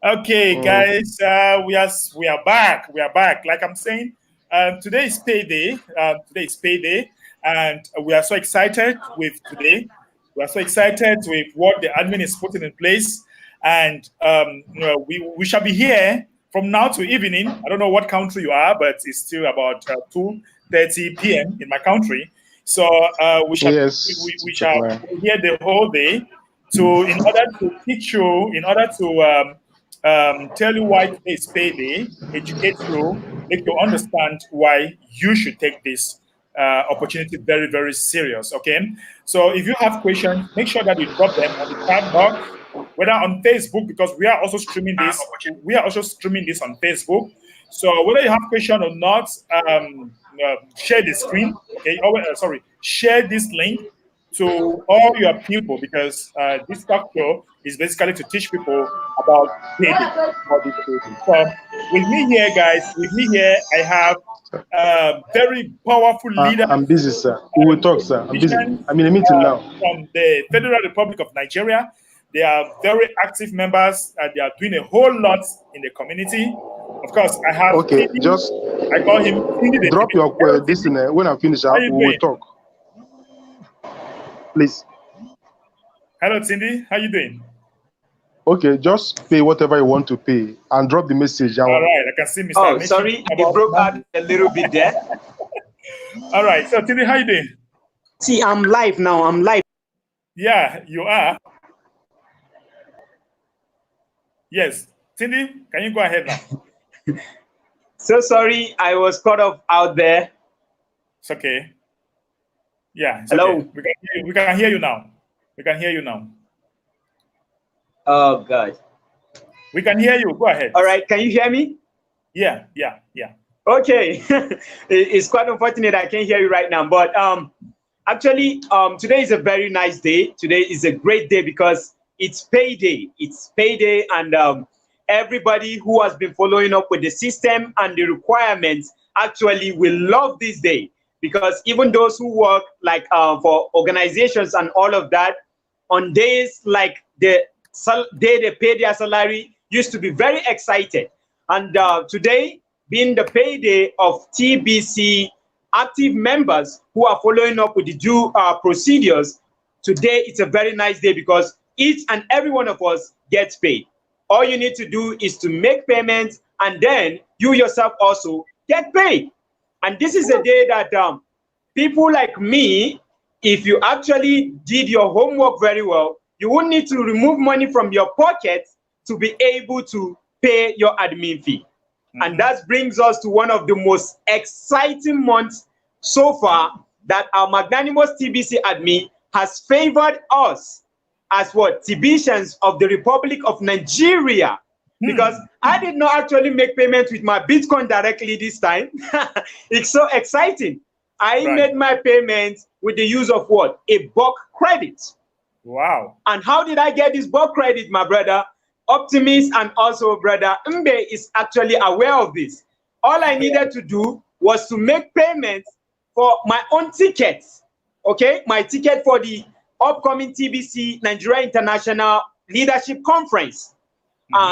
Okay, guys, we are back. We are back. Like I'm saying, today is payday. Today is payday, and we are so excited with today. We are so excited with what the admin is putting in place, and we shall be here from now to evening. I don't know what country you are, but it's still about 2:30 p.m. in my country. So we shall we shall be here the whole day in order to teach you, in order to tell you why today is payday, educate you, make you understand why you should take this opportunity very, very serious. Okay. So if you have questions, make sure that you drop them on the chat box, whether on Facebook, because we are also streaming this. We are also streaming this on Facebook. So whether you have question or not, share the screen. Okay. Sorry, share this link to all your people, because this talk show is basically to teach people about payday. So with me here, guys, with me here, I have a very powerful leader. I'm busy, sir. We will talk, sir. I'm busy. I'm in a meeting now. From the Federal Republic of Nigeria. They are very active members. They are doing a whole lot in the community. Of course, I have. Okay, Cindy. just I call him Cindy. Drop your this when I finish up. We will talk. Please. Hello, Cindy. How you doing? Okay, just pay whatever you want to pay and drop the message. All right, I can see Mr. Oh, sorry, it broke out a little bit there. All right, so Cindy, how you doing? See, I'm live now. I'm live. Yeah, you are. Yes, Cindy, can you go ahead now? So sorry, I was caught off out there. It's okay. Yeah. Hello. Okay. We can hear you now. We can hear you now. Oh God. We can hear you. Go ahead. All right. Can you hear me? Yeah. Okay. It's quite unfortunate I can't hear you right now, but actually, today is a very nice day. Today is a great day because it's payday. It's payday, and everybody who has been following up with the system and the requirements actually will love this day, because even those who work like for organizations and all of that, on days like the day they pay their salary, used to be very excited. And today, being the payday of TBC active members who are following up with the due procedures, today it's a very nice day because each and every one of us gets paid. All you need to do is to make payments, and then you yourself also get paid. And this is a day that people like me, if you actually did your homework very well, you won't need to remove money from your pocket to be able to pay your admin fee. And that brings us to one of the most exciting months so far, that our magnanimous TBC admin has favored us as what? TBCians of the Republic of Nigeria. Because I did not actually make payments with my Bitcoin directly this time. It's so exciting. I made my payments with the use of what? A bulk credit. Wow. And how did I get this bulk credit, my brother? Optimist and also brother Mbe is actually aware of this. All I needed to do was to make payments for my own tickets. Okay, my ticket for the upcoming TBC Nigeria International Leadership Conference,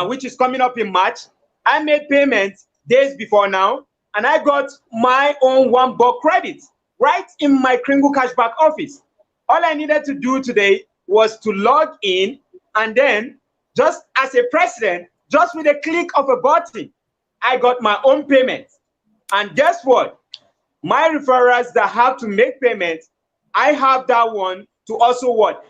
which is coming up in March. I made payments days before now, and I got my own one bulk credit right in my Kringle Cashback office. All I needed to do today was to log in, and then just as a president, just with a click of a button, I got my own payment. And guess what? My referrals that have to make payments, I have that one to also what?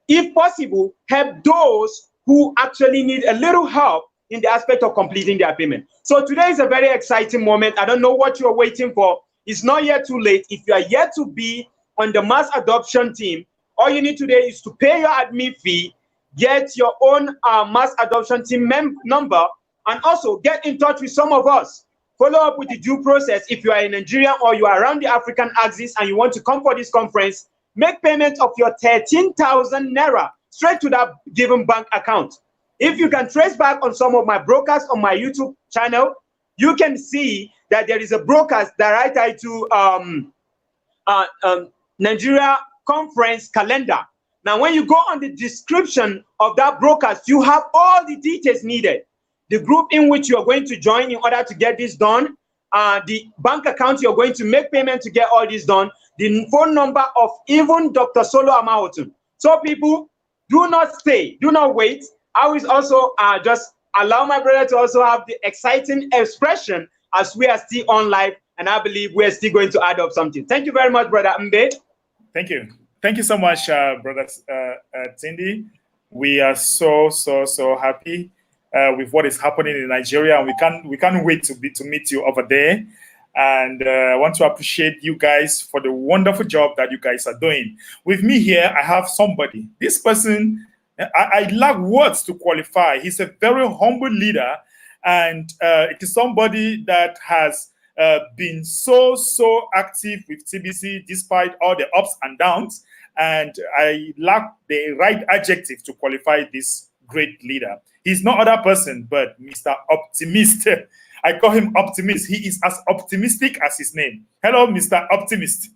If possible, help those who actually need a little help in the aspect of completing their payment. So today is a very exciting moment. I don't know what you're waiting for. It's not yet too late. If you are yet to be on the mass adoption team, all you need today is to pay your admin fee, get your own mass adoption team number, and also get in touch with some of us. Follow up with the due process. If you are in Nigeria or you are around the African axis and you want to come for this conference, make payment of your 13,000 Naira straight to that given bank account. If you can trace back on some of my brokers on my YouTube channel, you can see that there is a broadcast that I tied to Nigeria conference calendar. Now, when you go on the description of that broadcast, you have all the details needed. The group in which you're going to join in order to get this done, the bank account you're going to make payment to get all this done, the phone number of even Dr. Solo Amahotun. So people, do not stay, do not wait. I will also just allow my brother to also have the exciting expression as we are still on live, and I believe we're still going to add up something. Thank you very much, Brother Mbe. Thank you. Thank you so much, Brother Tindi. We are so happy with what is happening in Nigeria, and we can't wait to meet you over there. And I want to appreciate you guys for the wonderful job that you guys are doing. With me here, I have somebody. This person, I lack words to qualify. He's a very humble leader, and it is somebody that has been so active with TBC despite all the ups and downs. And I lack the right adjective to qualify this great leader. He's no other person but Mr. Optimist. I call him Optimist. He is as optimistic as his name. Hello, Mr. Optimist.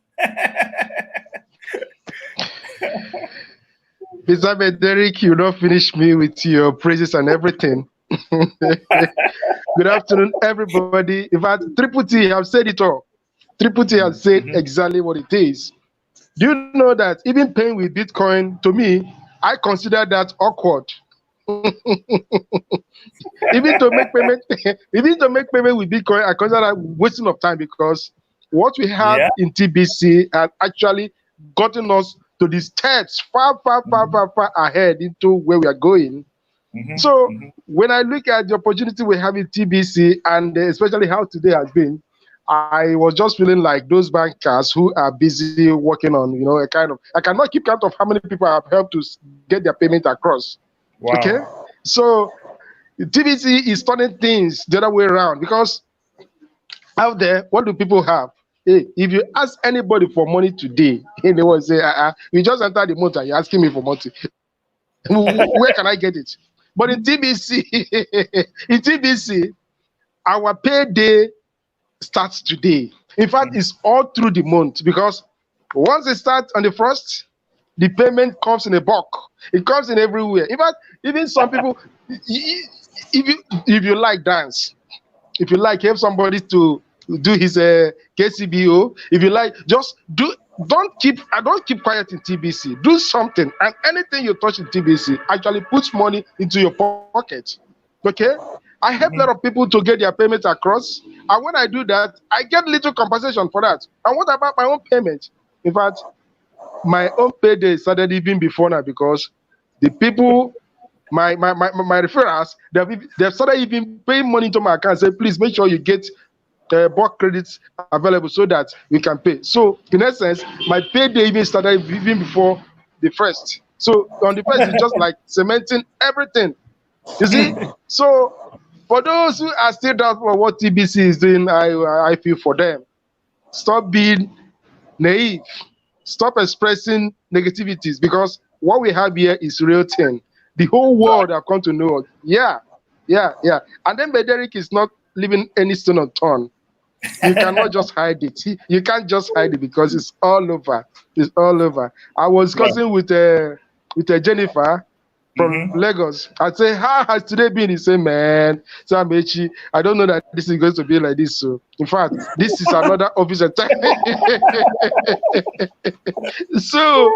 Mr. Bederick, you don't finish me with your praises and everything. Good afternoon, everybody. In fact, Triple T have said it all. Triple T has said exactly what it is. Do you know that even paying with Bitcoin, to me, I consider that awkward. even to make payment with Bitcoin, I consider that wasting of time, because what we have in TBC has actually gotten us to the steps far ahead into where we are going. So when I look at the opportunity we have in TBC, and especially how today has been, I was just feeling like those bankers who are busy working on, a kind of, I cannot keep count of how many people I have helped to get their payment across. Wow. Okay, so TBC is turning things the other way around, because out there, what do people have? Hey, if you ask anybody for money today, they will say, you just enter the motor, you're asking me for money. Where can I get it? But in TBC, our payday starts today. In fact, it's all through the month, because once it starts on the 1st, the payment comes in a bulk. It comes in everywhere. In fact, even some people, if you like dance, if you like help somebody to do his KCBO, if you like, just do. Don't keep quiet in TBC. Do something, and anything you touch in TBC actually puts money into your pocket. Okay, I help a lot of people to get their payments across, and when I do that, I get little compensation for that. And what about my own payment? In fact, my own payday started even before now, because the people, my referrals, they've started even paying money into my account. Say, please make sure you get bulk credits available so that we can pay. So in essence, my payday even started even before the 1st. So on the 1st, it's just like cementing everything. You see? So for those who are still doubtful of what TBC is doing, I feel for them. Stop being naive. Stop expressing negativities, because what we have here is real thing. The whole world have come to know. Yeah. And then Bederick is not leaving any stone unturned. You cannot just hide it. You can't just hide it, because it's all over. It's all over. I was discussing with Jennifer from Lagos. I say, how has today been? He said, man, Samechi, I don't know that this is going to be like this. So, in fact, this is another office attack. so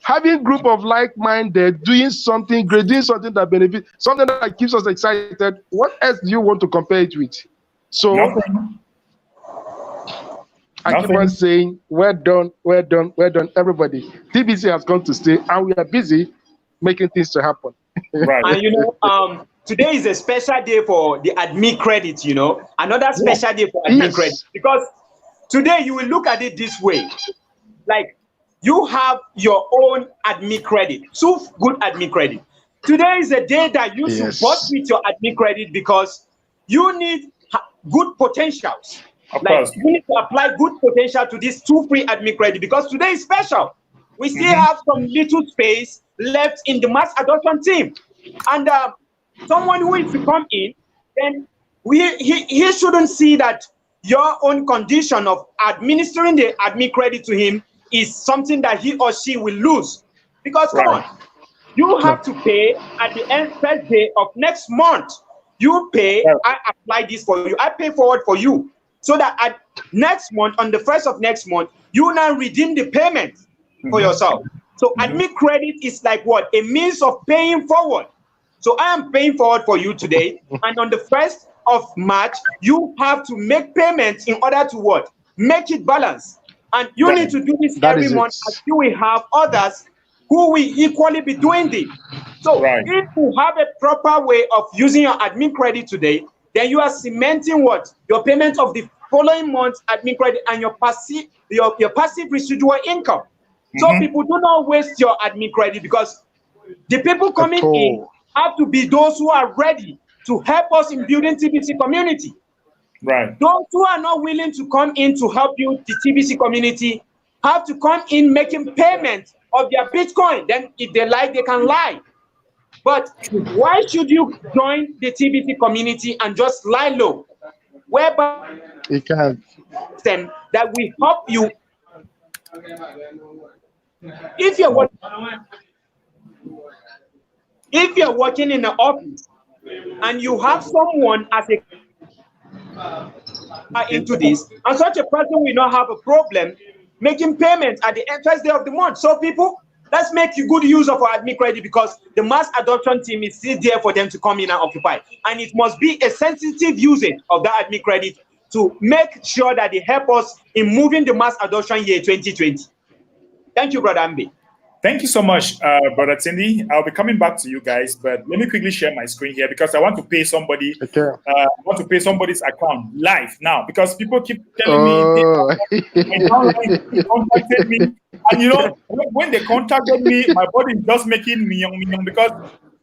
having group of like-minded, doing something great, doing something that benefits, something that keeps us excited. What else do you want to compare it with? So I keep on saying, well done, everybody. TBC has come to stay, and we are busy making things to happen. Right. And today is a special day for the admin credit, another special day for admin credit, because today you will look at it this way, like you have your own admin credit, 2 good admin credit. Today is a day that you should bust with your admin credit, because you need good potentials. You need to apply good potential to these 2 free admin credit, because today is special. We still have some little space left in the mass adoption team, and someone who is to come in, then he shouldn't see that your own condition of administering the admin credit to him is something that he or she will lose. Because come on, you have to pay at the end first day of next month. You pay, I apply this for you, I pay forward for you, so that at next month, on the first of next month, you now redeem the payment for yourself. So admin credit is like what? A means of paying forward. So I am paying forward for you today, and on the 1st of March, you have to make payments in order to what? Make it balance. And you need to do this every month, as you will have others who will equally be doing this. So if you have a proper way of using your admin credit today, then you are cementing what? Your payment of the following month's admin credit and your passive residual income. So people do not waste your admin credit, because the people coming in have to be those who are ready to help us in building TBC community. Right. Those who are not willing to come in to help build the TBC community have to come in making payment of their Bitcoin. Then if they like, they can lie. But why should you join the TBC community and just lie low? Whereby it can them that will help you. If you're working in the office and you have someone as a into this, and such a person will not have a problem making payments at the first day of the month. So people, let's make good use of our admin credit, because the mass adoption team is still there for them to come in and occupy, and it must be a sensitive usage of that admin credit to make sure that they help us in moving the mass adoption year 2020. Thank you, Brother Ambi. Thank you so much, Brother Cindy. I'll be coming back to you guys, but let me quickly share my screen here, because I want to pay somebody. I want to pay somebody's account live now, because people keep telling me they contacted me, and you know, when they contacted me, my body is just making me young, because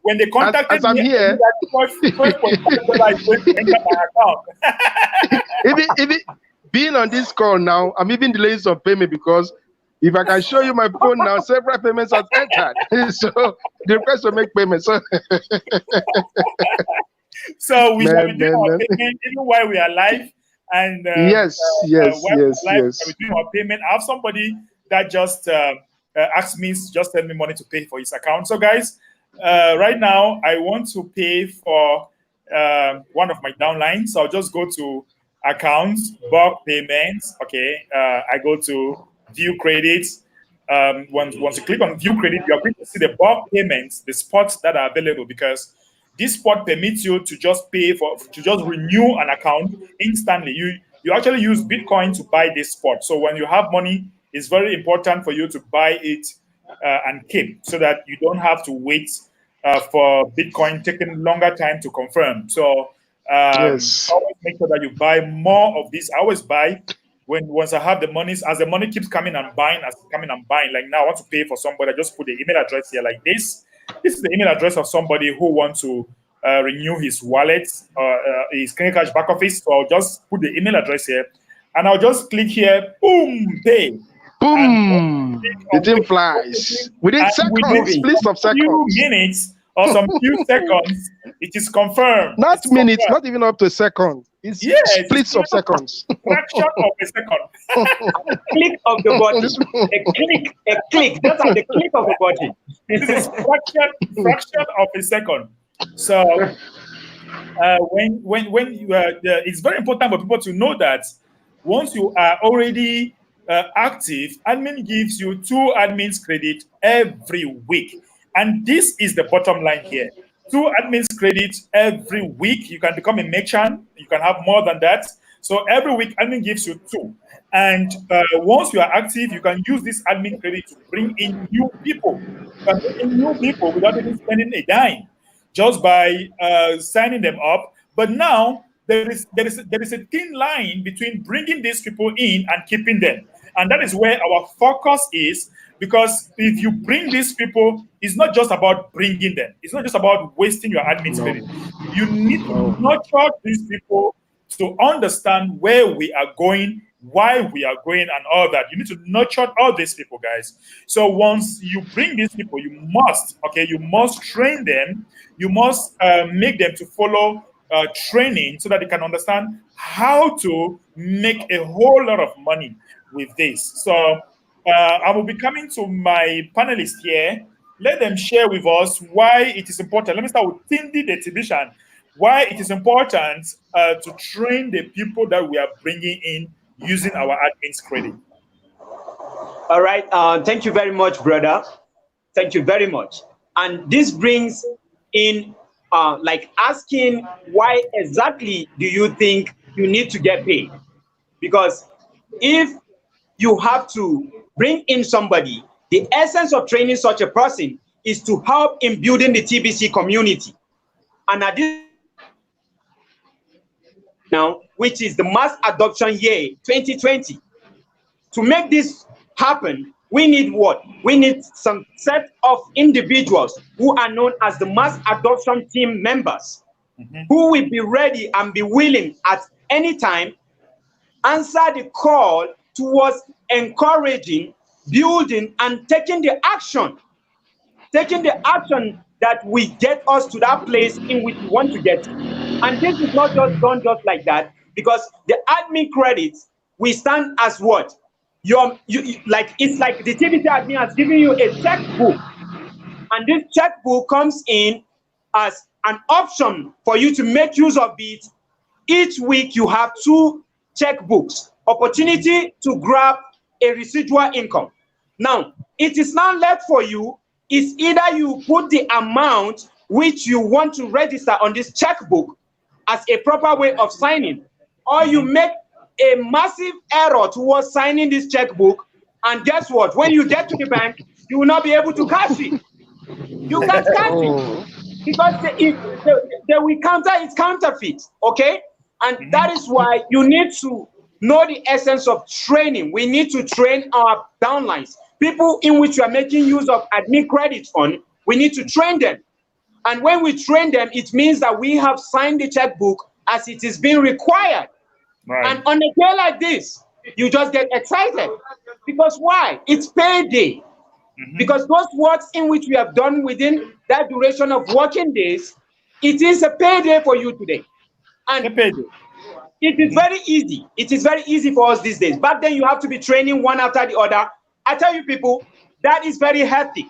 when they contacted I'm me, here, even being on this call now, I'm even delaying some payment, because if I can show you my phone now, several payments have entered. So the request to make payments. So we shall be doing our payment even while we are live. And yes. We're doing our payment. I have somebody that just asked me, just send me money to pay for his account. So guys, right now I want to pay for one of my downlines. So I'll just go to accounts, bulk payments. Okay, I go to view credits. Once you click on view credit, you are going to see the bulk payments, the spots that are available, because this spot permits you to just just renew an account instantly. You actually use Bitcoin to buy this spot. So when you have money, it's very important for you to buy it and keep, so that you don't have to wait for Bitcoin taking longer time to confirm. So always make sure that you buy more of this. I always buy once I have the money, as the money keeps coming and buying, like now I want to pay for somebody, I just put the email address here like this. This is the email address of somebody who wants to renew his wallet, his Cash back office. So I'll just put the email address here, and I'll just click here, boom, pay. Boom! The thing flies. Within seconds, splits of seconds. Few minutes or some few seconds, it is confirmed. Not minutes, not even up to a second. It's splits of seconds. Fraction of a second. Click of the button. A click. That's like the click of the button. This is fraction of a second. So when you it's very important for people to know that once you are already active, admin gives you 2 admins credit every week, and this is the bottom line here. 2 admins credit every week. You can become a merchant. You can have more than that. So every week, admin gives you 2. And once you are active, you can use this admin credit to bring in new people. You can bring in new people without even spending a dime, just by signing them up. But now there is a thin line between bringing these people in and keeping them, and that is where our focus is. Because if you bring these people, it's not just about bringing them. It's not just about wasting your admin credit. You need to nurture these people to understand where we are going, why we are going, and all that. You need to nurture all these people, guys. So once you bring these people, you must train them. You must make them to follow training, so that they can understand how to make a whole lot of money with this. So I will be coming to my panelists here let them share with us why it is important. Let me start with Tindi the Tibishan. Why it is important to train the people that we are bringing in using our admin's credit. All right. Thank you very much, brother. Thank you very much. And this brings in like asking, why exactly do you think you need to get paid? Because if you have to bring in somebody, the essence of training such a person is to help in building the TBC community. And at this now, which is the mass adoption year 2020, to make this happen, we need what? We need some set of individuals who are known as the mass adoption team members, who will be ready and be willing at any time answer the call towards encouraging, building, and taking the action that will get us to that place in which we want to get to. And this is not just done just like that, because the admin credits we stand as what? Like, it's like the TBC admin has given you a checkbook, and this checkbook comes in as an option for you to make use of it. Each week you have 2 checkbooks, opportunity to grab a residual income. Now, it is now left for you. It's either you put the amount which you want to register on this checkbook as a proper way of signing, or you make a massive error towards signing this checkbook, and guess what? When you get to the bank, you will not be able to cash it. You can't cash it because they will counter it's counterfeit, okay? And that is why you need to know the essence of training. We need to train our downlines. People in which we are making use of admin credits on, we need to train them. And when we train them, it means that we have signed the checkbook as it is being required. Right. And on a day like this, you just get excited. Because why? It's payday. Because those works in which we have done within that duration of working days, it is a payday for you today. And a payday. It is very easy. It is very easy for us these days. Back then, you have to be training one after the other. I tell you people, that is very hectic.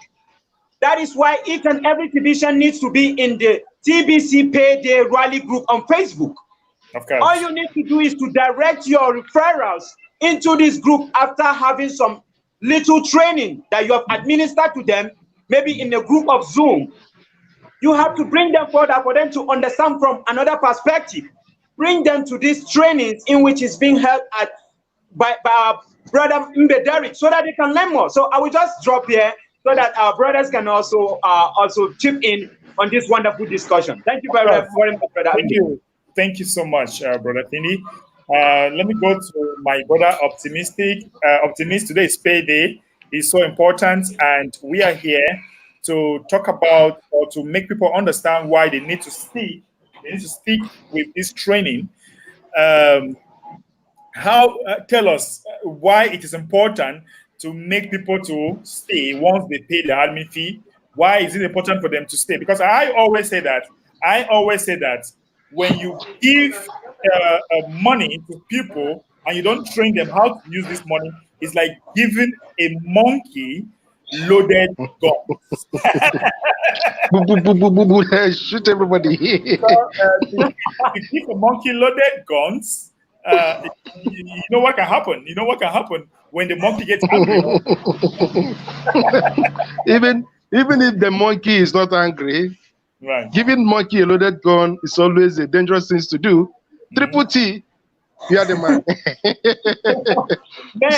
That is why each and every division needs to be in the TBC Payday Rally group on Facebook. Of course. All you need to do is to direct your referrals into this group after having some little training that you have administered to them, maybe in a group of Zoom. You have to bring them further for them to understand from another perspective. Bring them to these trainings in which is being held at by our brother Mbe Derek, so that they can learn more. So I will just drop here so that our brothers can also chip in on this wonderful discussion. Thank you very much, brother. Thank you. Thank you so much, brother Tini. Let me go to my brother Optimist. Today is payday. It's so important, and we are here to talk about or to make people understand why they need to stick. They need to stick with this training. Tell us why it is important to make people to stay once they pay the admin fee. Why is it important for them to stay? Because I always say that when you give money to people and you don't train them how to use this money, it's like giving a monkey loaded guns. Shoot everybody. If you give a monkey loaded guns, you know what can happen? You know what can happen when the monkey gets angry? even if the monkey is not angry, right? Giving monkey a loaded gun is always a dangerous thing to do. Triple T, you are the man.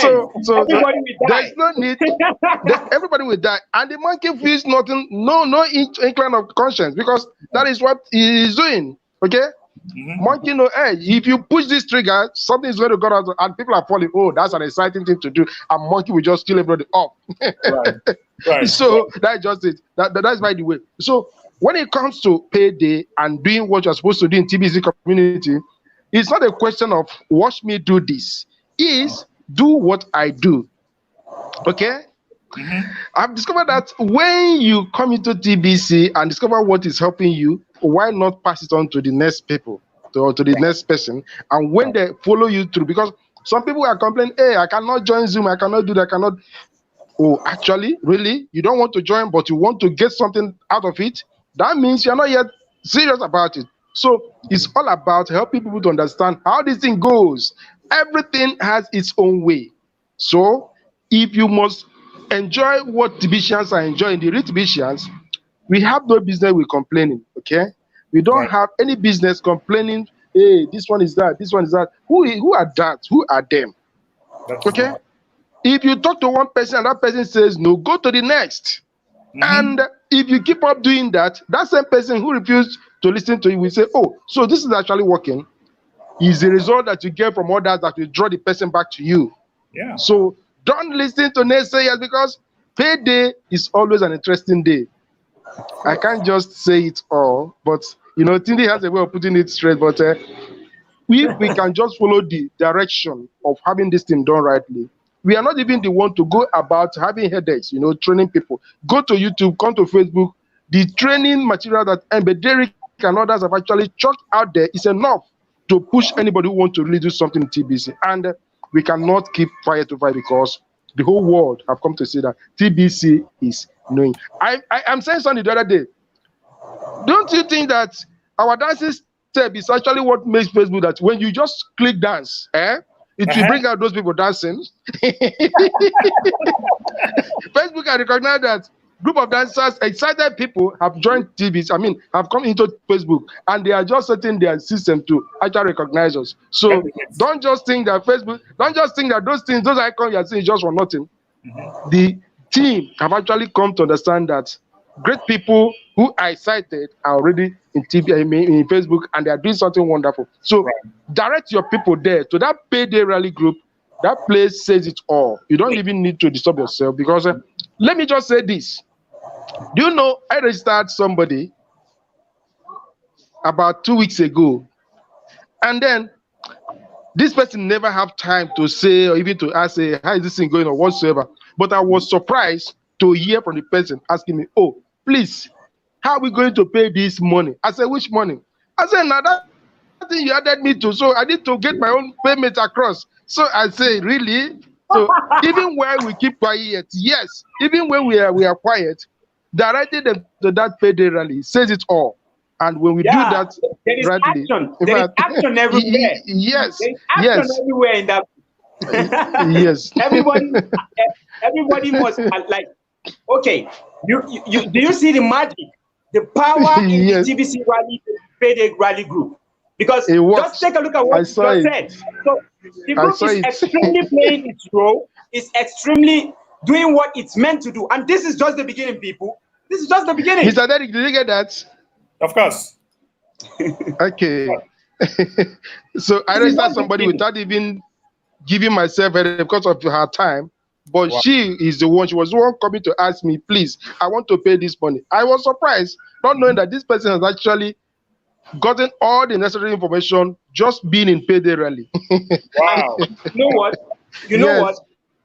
so there's no need. Everybody will die, and the monkey feels nothing, no incline of conscience, because that is what he is doing. Okay. Monkey no edge. If you push this trigger, something is going to go out, and people are falling. Oh, that's an exciting thing to do. And monkey will just kill everybody off. Right. So that's just it. That's by the way. So when it comes to payday and doing what you're supposed to do in TBC community, it's not a question of watch me do this. It's do what I do. Okay. I've discovered that when you come into TBC and discover what is helping you, why not pass it on to the next people, to the next person? And when they follow you through, because some people are complaining, hey, I cannot join Zoom, I cannot do that, I cannot. oh, actually, really, you don't want to join, but you want to get something out of it, that means you're not yet serious about it. So it's all about helping people to understand how this thing goes. Everything has its own way. So if you must enjoy what Tibetians are enjoying, the real Tibetians, we have no business with complaining, okay? We don't Right. have any business complaining, hey, this one is that, this one is that. Who are that? Who are them? That is Okay? not. If you talk to one person and that person says no, go to the next. Mm-hmm. And if you keep up doing that, that same person who refused to listen to you will say, oh, so this is actually working. Is the result that you get from others that will draw the person back to you. Yeah. So don't listen to naysayers, because payday is always an interesting day. I can't just say it all, but Tindy has a way of putting it straight. But if we can just follow the direction of having this thing done rightly, we are not even the one to go about having headaches, training people. Go to YouTube, come to Facebook. The training material that Derek and others have actually chucked out there is enough to push anybody who wants to really do something in TBC. And we cannot keep quiet over it, because the whole world have come to see that TBC is knowing. I'm saying something the other day. Don't you think that our dancing step is actually what makes Facebook, that when you just click dance, it will bring out those people dancing? Facebook can recognize that group of dancers, excited people have joined TVs, have come into Facebook, and they are just setting their system to actually recognize us. So don't just think that those things, those icons you are seeing is just for nothing. The team have actually come to understand that great people who I cited are already in in Facebook, and they are doing something wonderful. So direct your people there to that Payday Rally group. That place says it all. You don't even need to disturb yourself, because let me just say this. Do you know I registered somebody about 2 weeks ago, and then this person never have time to say or even to ask, how is this thing going or whatsoever. But I was surprised to hear from the person asking me, oh, please, how are we going to pay this money? I said, which money? I said, now that thing you added me to, so I need to get my own payment across. So I say, really? So even when we keep quiet, yes, even when we are quiet, directing them to that Payday Rally says it all. And when we do that, there is rightly, action. There is action everywhere. Yes, there is action everywhere in that. yes. Everybody must like. Okay, you do you see the magic, the power in the TBC Rally, Payday Rally group? Because just take a look at what you just said. So the group is extremely playing its role. It's extremely doing what it's meant to do, and this is just the beginning, people. This is just the beginning. Mr. Derek, did you get that? Of course. Okay. So I registered somebody without even giving myself a because of her time, but she is the one. She was the one coming to ask me, please, I want to pay this money. I was surprised, not knowing that this person has actually gotten all the necessary information just being in Payday Rally. Wow. You know what? You know what?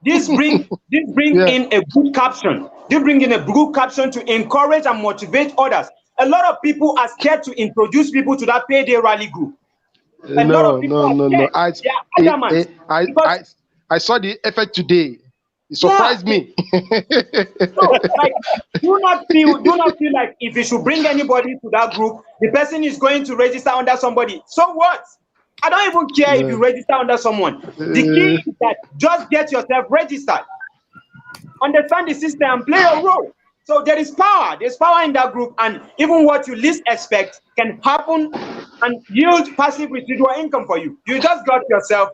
This bring in a good caption. They bring in a good caption to encourage and motivate others. A lot of people are scared to introduce people to that Payday Rally group. No. I saw the effect today. It surprised me. So, like, do not feel like if you should bring anybody to that group, the person is going to register under somebody. So what? I don't even care if you register under someone. The key is that just get yourself registered. Understand the system and play a role. So there is power. There's power in that group, and even what you least expect can happen and yield passive residual income for you. You just got yourself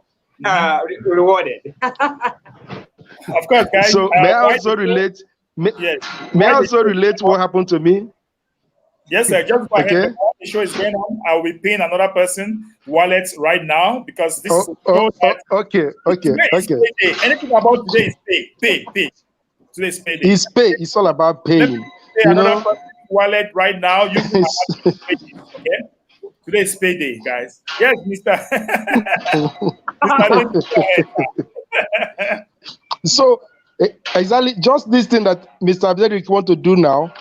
rewarded. Of course, guys. So may I also relate? May I also relate what happened to me? Yes, sir. Just go ahead. The show is going on. I will be paying another person wallet right now, because this is okay. Anything about today is pay. Today's payday. It's pay. It's all about paying. Wallet right now. You can okay. Today's payday, guys. Yes, Mr. So exactly, just this thing that Mr. Abderick want to do now,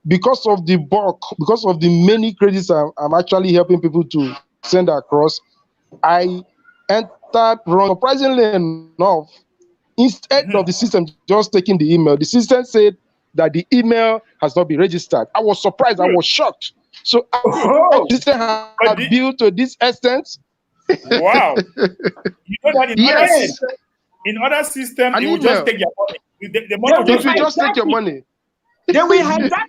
because of the bulk, because of the many credits I'm actually helping people to send across, I entered wrong. Surprisingly enough, Instead of the system just taking the email, the system said that the email has not been registered. I was surprised. I was shocked. So Oh, the system have built to this extent. Wow. You know that Yes. in other systems, An it will just email. take your money. The money They will will It will just take your hijack it. money. They will hijack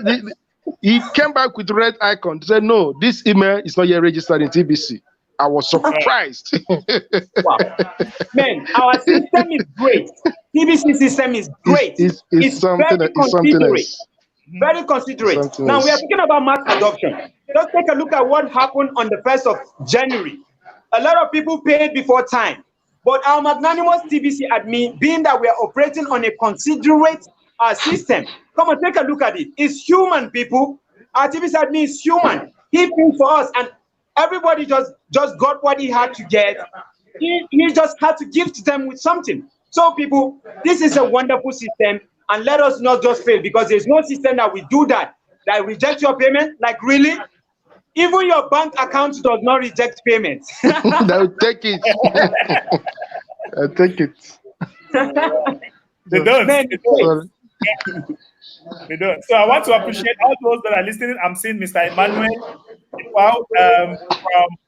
it. He came back with red icon. Said, no, this email is not yet registered in TBC. I was surprised. Wow. Man, our system is great. TBC system is great. It's something, very it's something considerate. else. Very considerate. Something Now we are else. talking about mass adoption. Just take a look at what happened on the 1st of January. A lot of people paid before time. But our magnanimous TBC admin, being that we are operating on a considerate system, come and take a look at it. It's human, people. Our TBC admin is human. He paid for us, and everybody just got what he had to get. He just had to gift them with something. So, people, this is a wonderful system, and let us not just fail, because there's no system that we do that reject your payment. Like, really? Even your bank account does not reject payments. They'll take it. I'll take it. They don't. Man, They don't. Sorry. They don't. So I want to appreciate all those that are listening. I'm seeing Mr. Emmanuel from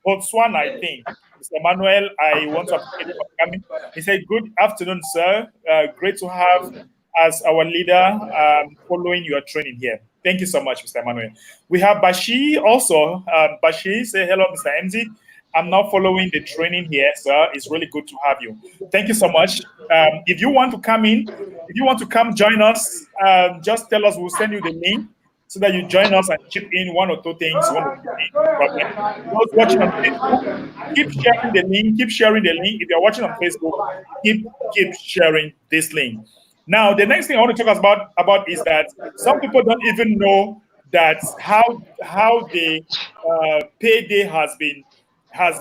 Botswana, I think. Mr. Emmanuel, I want to appreciate you for coming. He said, "Good afternoon, sir. Great to have as our leader following your training here." Thank you so much, Mr. Emmanuel. We have Bashi also. Bashi, say hello, Mr. MZ. I'm now following the training here, sir. It's really good to have you. Thank you so much. If you want to come in, if you want to come join us, just tell us. We'll send you the link so that you join us and chip in one or two things. Those watching on Facebook, keep sharing the link. Keep sharing the link. If you're watching on Facebook, keep sharing this link. Now, the next thing I want to talk about is that some people don't even know that how the payday has been a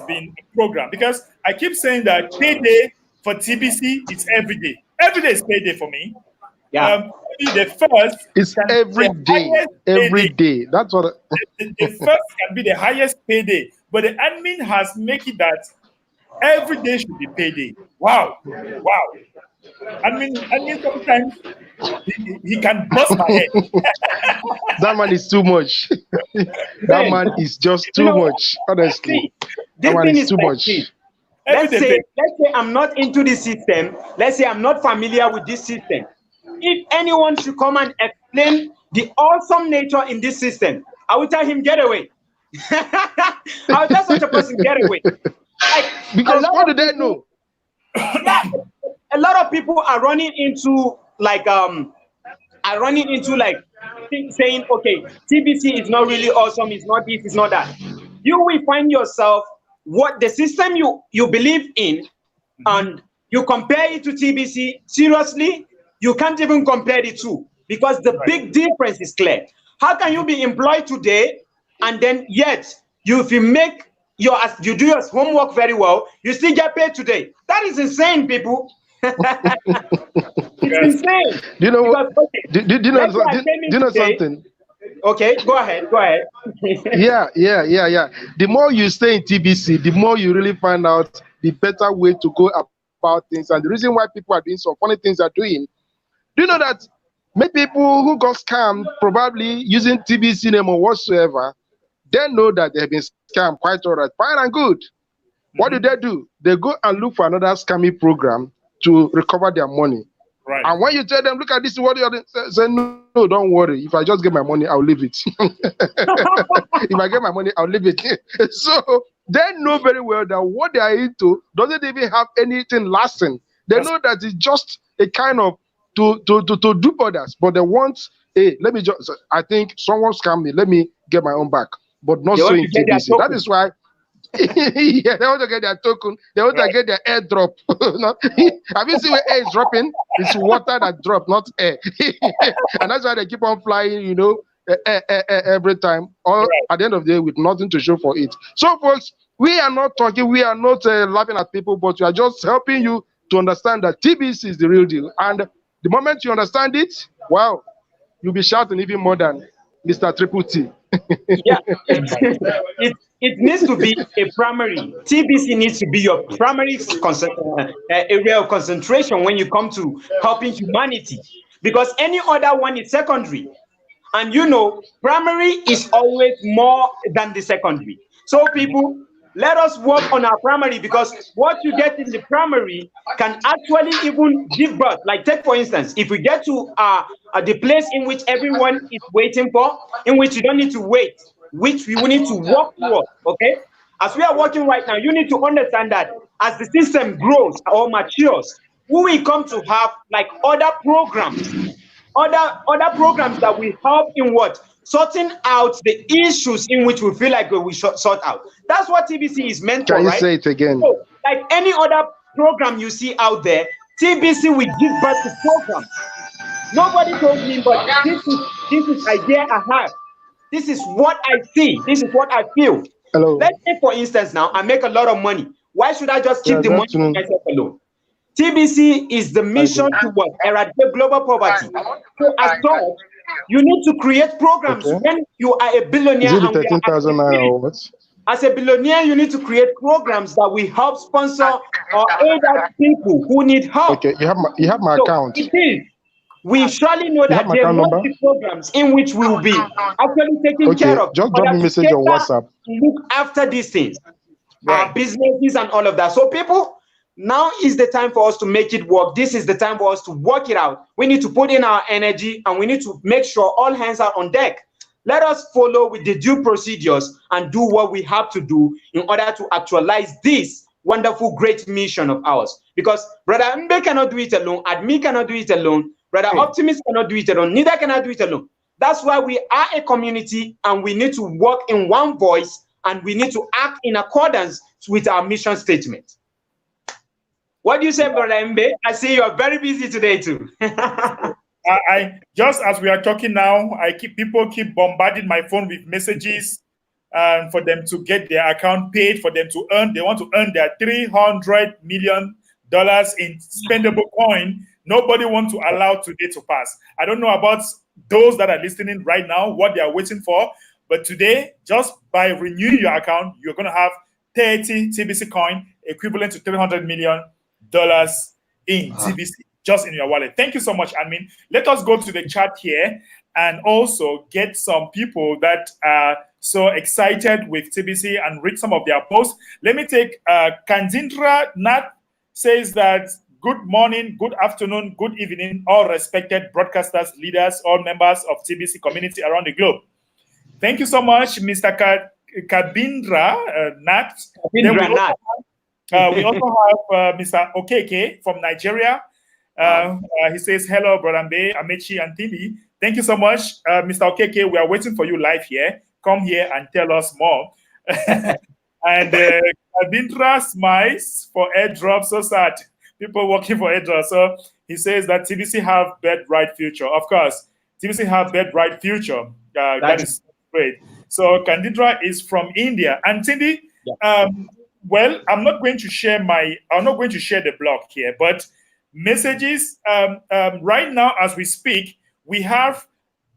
program, because I keep saying that payday for TBC is every day. Every day is payday for me. Yeah. The first It's every day. Every day. That's what. The first can be the highest payday, but the admin has made it that every day should be payday. Wow. I mean, sometimes he can bust my head. That man is too much. That man is just too much. Honestly, that man is too much. Let's say I'm not into this system. Let's say I'm not familiar with this system. If anyone should come and explain the awesome nature in this system, I will tell him, get away. I will tell such a person, get away. Like, because what do they know? Yeah, a lot of people are running into saying, okay, TBC is not really awesome, it's not this, it's not that. You will find yourself what the system you believe in, and you compare it to TBC. Seriously, you can't even compare the two, because the big difference is clear. How can you be employed today and then yet if you do your homework very well, you still get paid today? That is insane, people. It's insane. Do you know what? Because, okay, Do you know something? Okay, go ahead. Yeah. The more you stay in TBC, the more you really find out the better way to go about things. And the reason why people are doing some funny things they're doing. Do you know that many people who got scammed, probably using TBC name or whatsoever, they know that they have been scammed quite all right, fine and good. What do? They go and look for another scamming program to recover their money. Right. And when you tell them, look at this, what you're say, no, don't worry. If I just get my money, I'll leave it. If I get my money, I'll leave it. So they know very well that what they are into doesn't even have anything lasting. They know that it's just a kind of to do others, but they want, hey, let me just, I think someone scammed me, let me get my own back, but not so in TBC. That is why. Yeah, they want to get their token. They want to get their airdrop. Have you seen where air is dropping? It's water that drops, not air. And that's why they keep on flying, every time. Or at the end of the day, with nothing to show for it. So, folks, we are not talking, we are not laughing at people, but we are just helping you to understand that TBC is the real deal. And the moment you understand it, wow, you'll be shouting even more than Mr. Triple T. Yeah, it needs to be a primary. TBC needs to be your primary area of concentration when you come to helping humanity, because any other one is secondary. And you know, primary is always more than the secondary. So people, let us work on our primary, because what you get in the primary can actually even give birth. Like, take for instance, if we get to the place in which everyone is waiting for, in which you don't need to wait, which we will need to work towards, okay? As we are working right now, you need to understand that as the system grows or matures, we will come to have like other programs, other programs that will help in what? Sorting out the issues in which we feel like we should sort out. That's what TBC is meant Can for, you right? say it again? So, like any other program you see out there, TBC will give birth to programs. Nobody told me, but this is idea I have. This is what I see. This is what I feel. Hello. Let's say, for instance, now I make a lot of money. Why should I just keep Yeah, the good money for afternoon. myself alone? TBC is the mission to what? Eradicate global poverty. So as such, you need to create programs. Okay. When you are a billionaire Is it the and we are 13,000 naira or what? as a billionaire, you need to create programs that will help sponsor or aid out people who need help. Okay, you have my So account. it is. We surely know You have that my there account must number? be programs in which we will be actually taking Okay, care of just in drop order me to message on cater WhatsApp. and look after these things, our Right. businesses and all of that. So people, now is the time for us to make it work. This is the time for us to work it out. We need to put in our energy and we need to make sure all hands are on deck. Let us follow with the due procedures and do what we have to do in order to actualize this wonderful, great mission of ours. Because Brother Mbe cannot do it alone, Admi cannot do it alone, Brother Optimist cannot do it alone, neither can I do it alone. That's why we are a community and we need to work in one voice and we need to act in accordance with our mission statement. What do you say, Brother Mbe? I see you are very busy today too. I just as we are talking now, people keep bombarding my phone with messages, for them to get their account paid, for them to earn. They want to earn their $300 million in spendable coin. Nobody wants to allow today to pass. I don't know about those that are listening right now, what they are waiting for. But today, just by renewing your account, you're going to have 30 TBC coin, equivalent to $300 million in TBC, just in your wallet. Thank you so much, Admin. Let us go to the chat here and also get some people that are so excited with TBC and read some of their posts. Let me take Kandindra Nat says that good morning, good afternoon, good evening, all respected broadcasters, leaders, all members of TBC community around the globe. Thank you so much, Mr. Kabindra Nat. Kabindra Nat. We also have Mr. Okeke from Nigeria. He says, hello, Brother Mbe, Amechi, and Tini. Thank you so much, Mr. Okeke. We are waiting for you live here. Come here and tell us more. And Kabindra smiles for airdrop. So sad. People working for airdrop. So he says that TBC have bright future. Of course, TBC have bright future. That is great. So Kandindra is from India. And Tindi, well, I'm not going to share the blog here, but messages right now as we speak, we have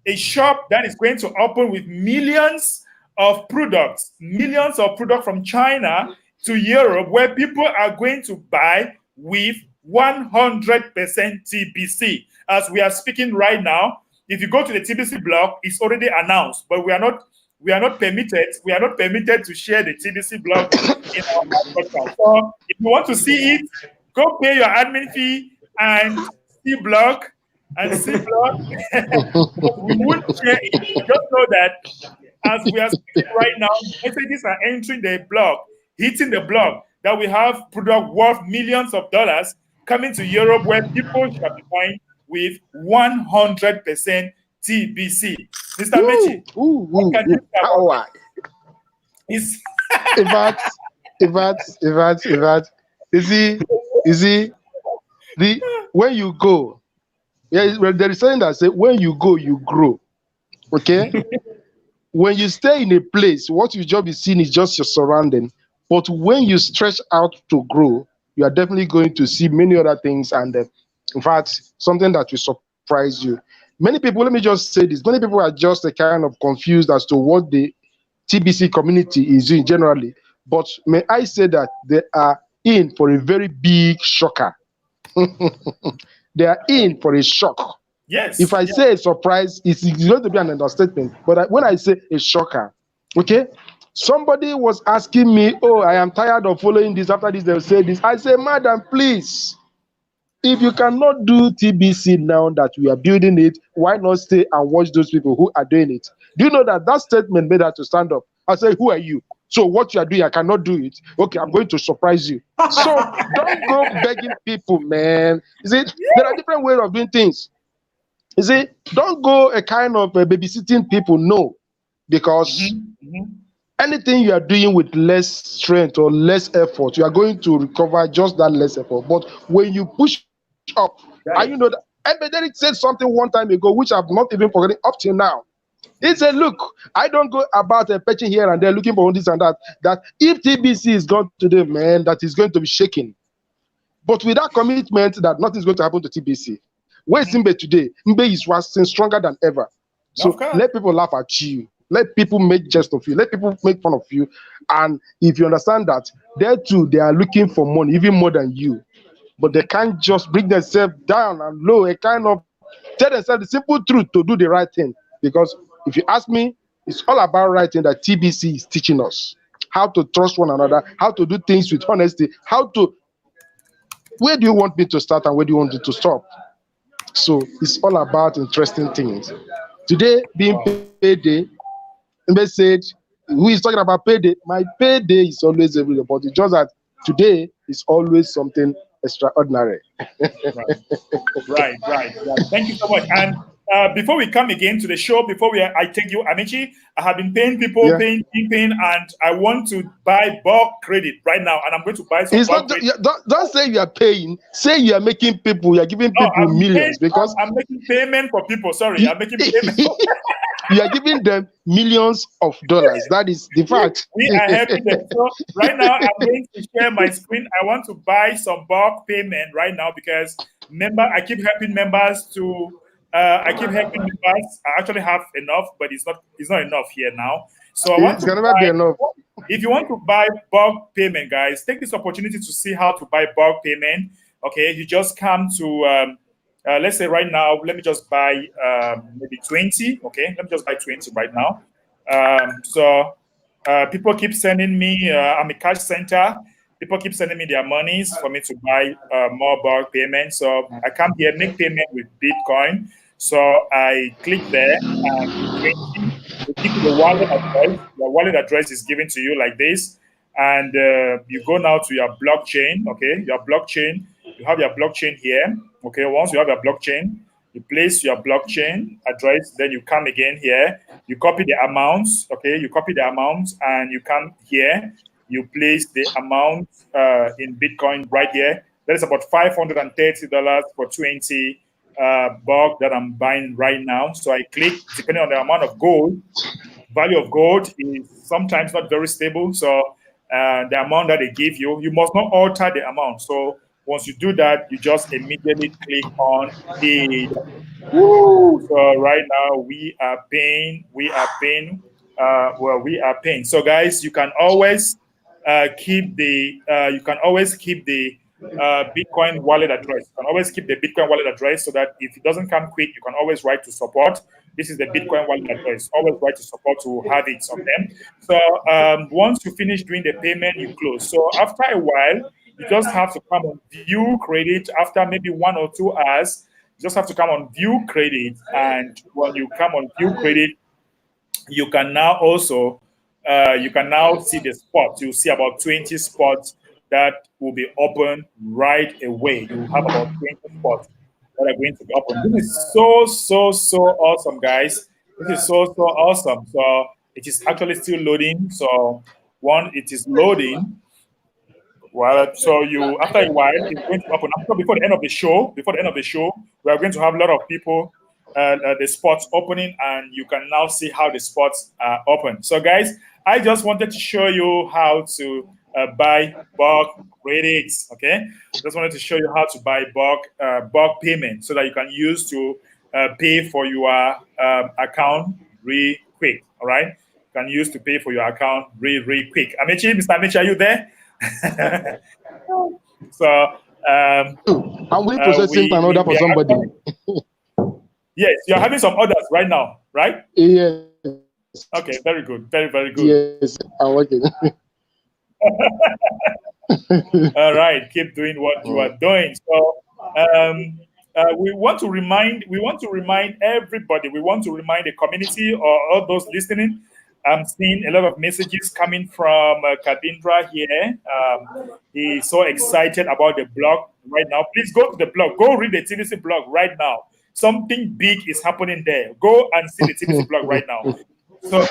a shop that is going to open with millions of products from China to Europe, where people are going to buy with 100% TBC. As we are speaking right now, if you go to the TBC blog, it's already announced, but we are not permitted to share the TBC blog in our podcast. So if you want to see it, go pay your admin fee and see blog. We won't share it. Just know that as we are speaking right now, messages are entering the blog, hitting the blog, that we have product worth millions of dollars coming to Europe, where people shall be buying with 100% TBC. Mr. Mechi, what can you say about this? You see, when you go, there is something that says when you go, you grow. Okay? When you stay in a place, what you just be seeing is just your surrounding. But when you stretch out to grow, you are definitely going to see many other things. And in fact, something that will surprise you. Many people, let me just say this, many people are just a kind of confused as to what the TBC community is doing generally. But may I say that they are in for a very big shocker. They are in for a shock. If Yes. I Yes. say a surprise, it's going to be an understatement. But when I say a shocker, okay, somebody was asking me, oh, I am tired of following this. After this, they'll say this. I say, madam, please, if you cannot do TBC now that we are building it, why not stay and watch those people who are doing it? Do you know that that statement made her to stand up? I say, who are you? So what you are doing, I cannot do it. Okay, I'm going to surprise you. So don't go begging people, man. You see, there are different ways of doing things. You see, don't go a kind of babysitting people. No, because anything you are doing with less strength or less effort, you are going to recover just that less effort. But when you push up, and you know that Ebederic said something one time ago, which I've not even forgotten up till now. He said, look, I don't go about patching here and there looking for this and that. That if TBC is gone today, man, that is going to be shaking. But with that commitment that nothing's going to happen to TBC. Where's Mbe today? Mbe is wasting stronger than ever. So let people laugh at you. Let people make jest of you. Let people make fun of you. And if you understand that, they too, they are looking for money, even more than you. But they can't just bring themselves down and low, a kind of tell themselves the simple truth to do the right thing. Because if you ask me, it's all about right thing that TBC is teaching us. How to trust one another, how to do things with honesty, how to, where do you want me to start and where do you want it to stop? So it's all about interesting things. Today being payday, Mbe said, who is talking about payday? My payday is always every day, but it's just that today is always something extraordinary. Right. Thank you so much. And before we come again to the show, before I take you, Amici, I have been paying people, paying, and I want to buy bulk credit right now, and I'm going to buy some bulk credit. Don't say you are paying. Say you are making people. You are giving people millions because I'm making payment for people. Sorry, I'm making payment. You are giving them millions of dollars. That is the fact. We are helping them. So right now, I'm going to share my screen. I want to buy some bulk payment right now because I keep helping members to. I keep helping members. I actually have enough, but it's not enough here now. So I want to never be enough. If you want to buy bulk payment, guys, take this opportunity to see how to buy bulk payment. Okay, you just come to. Let's say right now, let me just buy maybe 20. Okay, let me just buy 20 right now. People keep sending me, I'm a cash center. People keep sending me their monies for me to buy more bulk payment. So I come here, make payment with Bitcoin. So I click there and 20. You give me the wallet address. The wallet address is given to you like this. And you go now to your blockchain. Okay, your blockchain. You have your blockchain here. Okay, once you have your blockchain, you place your blockchain address, then you come again here, you copy the amounts, okay, you copy the amounts, and you come here, you place the amount in Bitcoin right here. That is about $530 for 20 bulk that I'm buying right now. So I click, depending on the amount of gold, value of gold is sometimes not very stable. So the amount that they give you, you must not alter the amount. So once you do that, you just immediately click on pay. Woo! So right now we are paying. We are paying. So guys, you can always keep the Bitcoin wallet address. You can always keep the Bitcoin wallet address so that if it doesn't come quick, you can always write to support. This is the Bitcoin wallet address. Always write to support to have it on them. So once you finish doing the payment, you close. So after a while, you just have to come on view credit after maybe 1 or 2 hours. You just have to come on view credit. And when you come on view credit, you can now also see the spots. You'll see about 20 spots that will be open right away. You have about 20 spots that are going to be open. This is so awesome, guys. This is so awesome. So it is actually still loading. So it is loading. Well, so after a while, it's going to open. Before the end of the show, we are going to have a lot of people, the spots opening, and you can now see how the spots are open. So, guys, I just wanted to show you how to buy bulk credits. Okay, just wanted to show you how to buy bulk payment so that you can use to pay for your account really quick. All right, you can use to pay for your account really quick. Amechi, Mr. Amechi, are you there? So I'm we processing an order for somebody. Yes, you're having some orders right now, right? Yes. Okay, very good, very good. Yes, I'm working. All right, keep doing what you are doing. So we want to remind everybody, we want to remind the community or all those listening. I'm seeing a lot of messages coming from Kadindra here. He's so excited about the blog right now. Please go to the blog. Go read the TBC blog right now. Something big is happening there. Go and see the TBC blog right now. So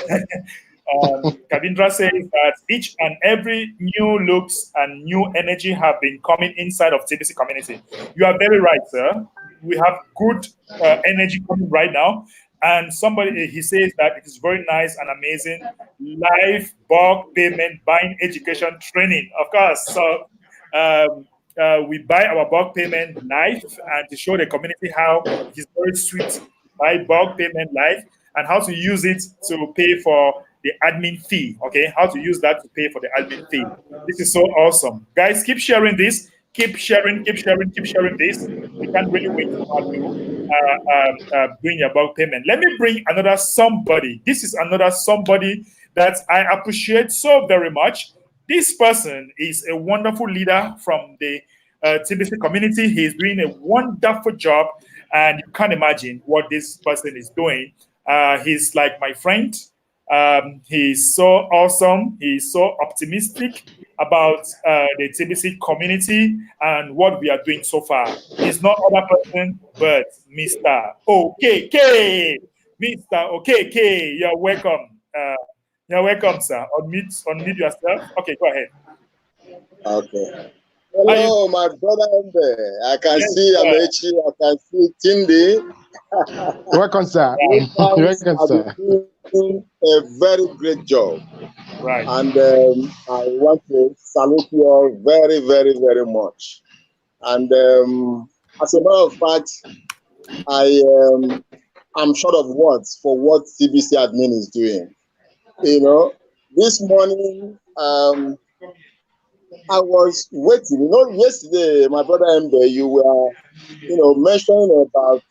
Kadindra says that each and every new looks and new energy have been coming inside of TBC community. You are very right, sir. We have good energy coming right now. And somebody, he says that it is very nice and amazing. Live bulk payment, buying education training. Of course. So we buy our bulk payment live and to show the community how it is very sweet. Buy bulk payment live and how to use it to pay for the admin fee. Okay, how to use that to pay for the admin fee. This is so awesome. Guys, keep sharing this. Keep sharing this. We can't really wait to have you doing your bulk payment. Let me bring another somebody. This is another somebody that I appreciate so very much. This person is a wonderful leader from the TBC community. He's doing a wonderful job, and you can't imagine what this person is doing. He's like my friend. He's so awesome. He's so optimistic about the TBC community and what we are doing so far. He's not other person but Mr. OKK. Mr. OKK, you're welcome. You're welcome, sir. Unmute yourself. Okay, go ahead. Okay. Hello, my brother Mbe. I can see Amechi. I can see Tindi. Welcome, sir. Welcome, sir. Doing a very great job. Right. And I want to salute you all very, very, very much. And as a matter of fact, I'm short of words for what TBC admin is doing. You know, this morning I was waiting. You know, yesterday, my brother Mbe, you were, mentioning about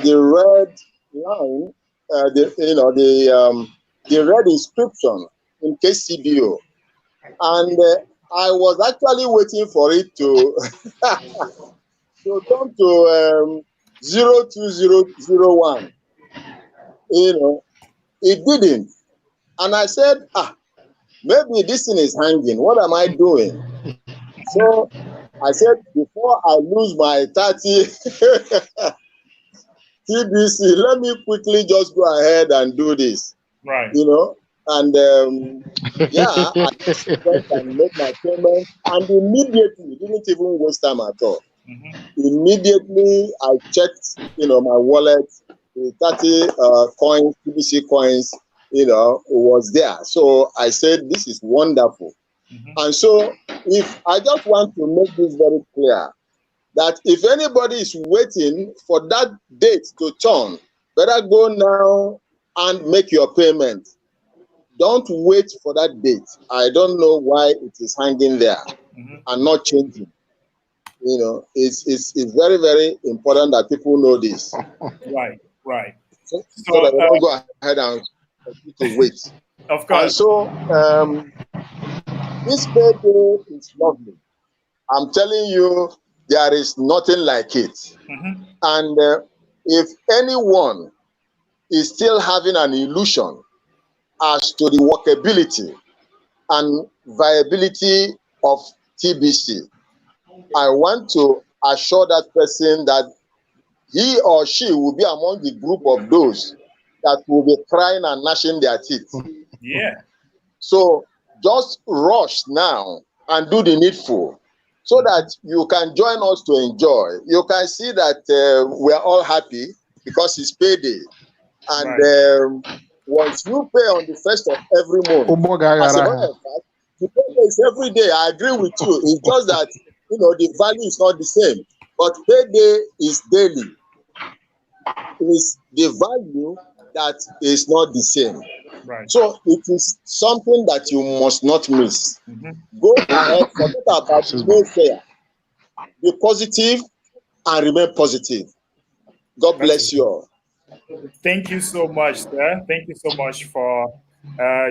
the red line, the red inscription in KCBO, and I was actually waiting for it to to come to 02001. It didn't, and I said, maybe this thing is hanging. What am I doing? So I said, before I lose my 30 TBC, let me quickly just go ahead and do this. Right. And I went and made my payment, and immediately, didn't even waste time at all. Immediately, I checked, my wallet, the 30 coins, TBC coins, it was there. So I said, this is wonderful. And so if I just want to make this very clear, that if anybody is waiting for that date to turn, better go now and make your payment. Don't wait for that date. I don't know why it is hanging there and not changing. It's very, very important that people know this. Right. So that they don't go ahead and to wait. Of course. And so this payday is lovely. I'm telling you, there is nothing like it. And if anyone is still having an illusion as to the workability and viability of TBC, I want to assure that person that he or she will be among the group of those that will be crying and gnashing their teeth. Yeah. So just rush now and do the needful so that you can join us to enjoy. You can see that we're all happy because it's payday. And once you pay on the 1st of every month, as a matter of fact, the payday is every day. I agree with you. It's just that, the value is not the same. But payday is daily. is the value that is not the same. Right. So it is something that you must not miss. Go ahead, forget about the naysayer. Be positive and remain positive. God bless you all. Thank you so much, sir. Thank you so much for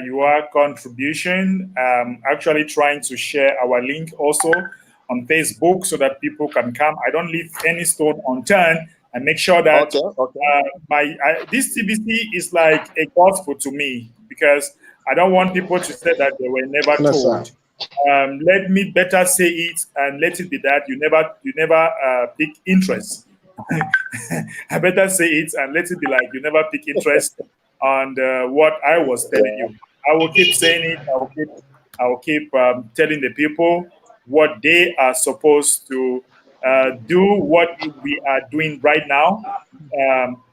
your contribution. Actually trying to share our link also on Facebook so that people can come. I don't leave any stone unturned and make sure that this TBC is like a gospel to me, because I don't want people to say that they were never told. Let me better say it and let it be that you never pick interest. I better say it and let it be like you never pick interest on what I was telling you. I will keep saying it. I will keep telling the people what they are supposed to do, what we are doing right now.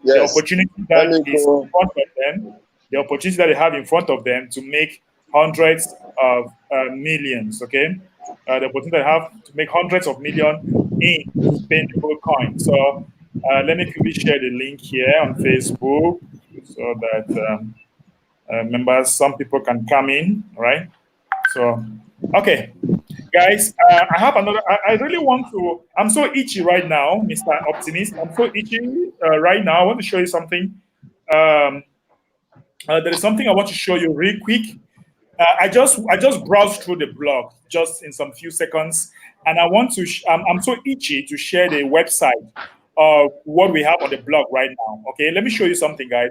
The opportunity that is in front of them, the opportunity that they have in front of them to make hundreds of millions. Okay, the opportunity they have to make hundreds of millions in spendable coins. So let me quickly share the link here on Facebook so that members, some people can come in, right? So, okay, guys, I have another. I really want to. I'm so itchy right now, Mr. Optimist. I'm so itchy right now. I want to show you something. There is something I want to show you real quick. I just browsed through the blog just in some few seconds, and I want to. I'm so itchy to share the website of what we have on the blog right now. Okay, let me show you something, guys.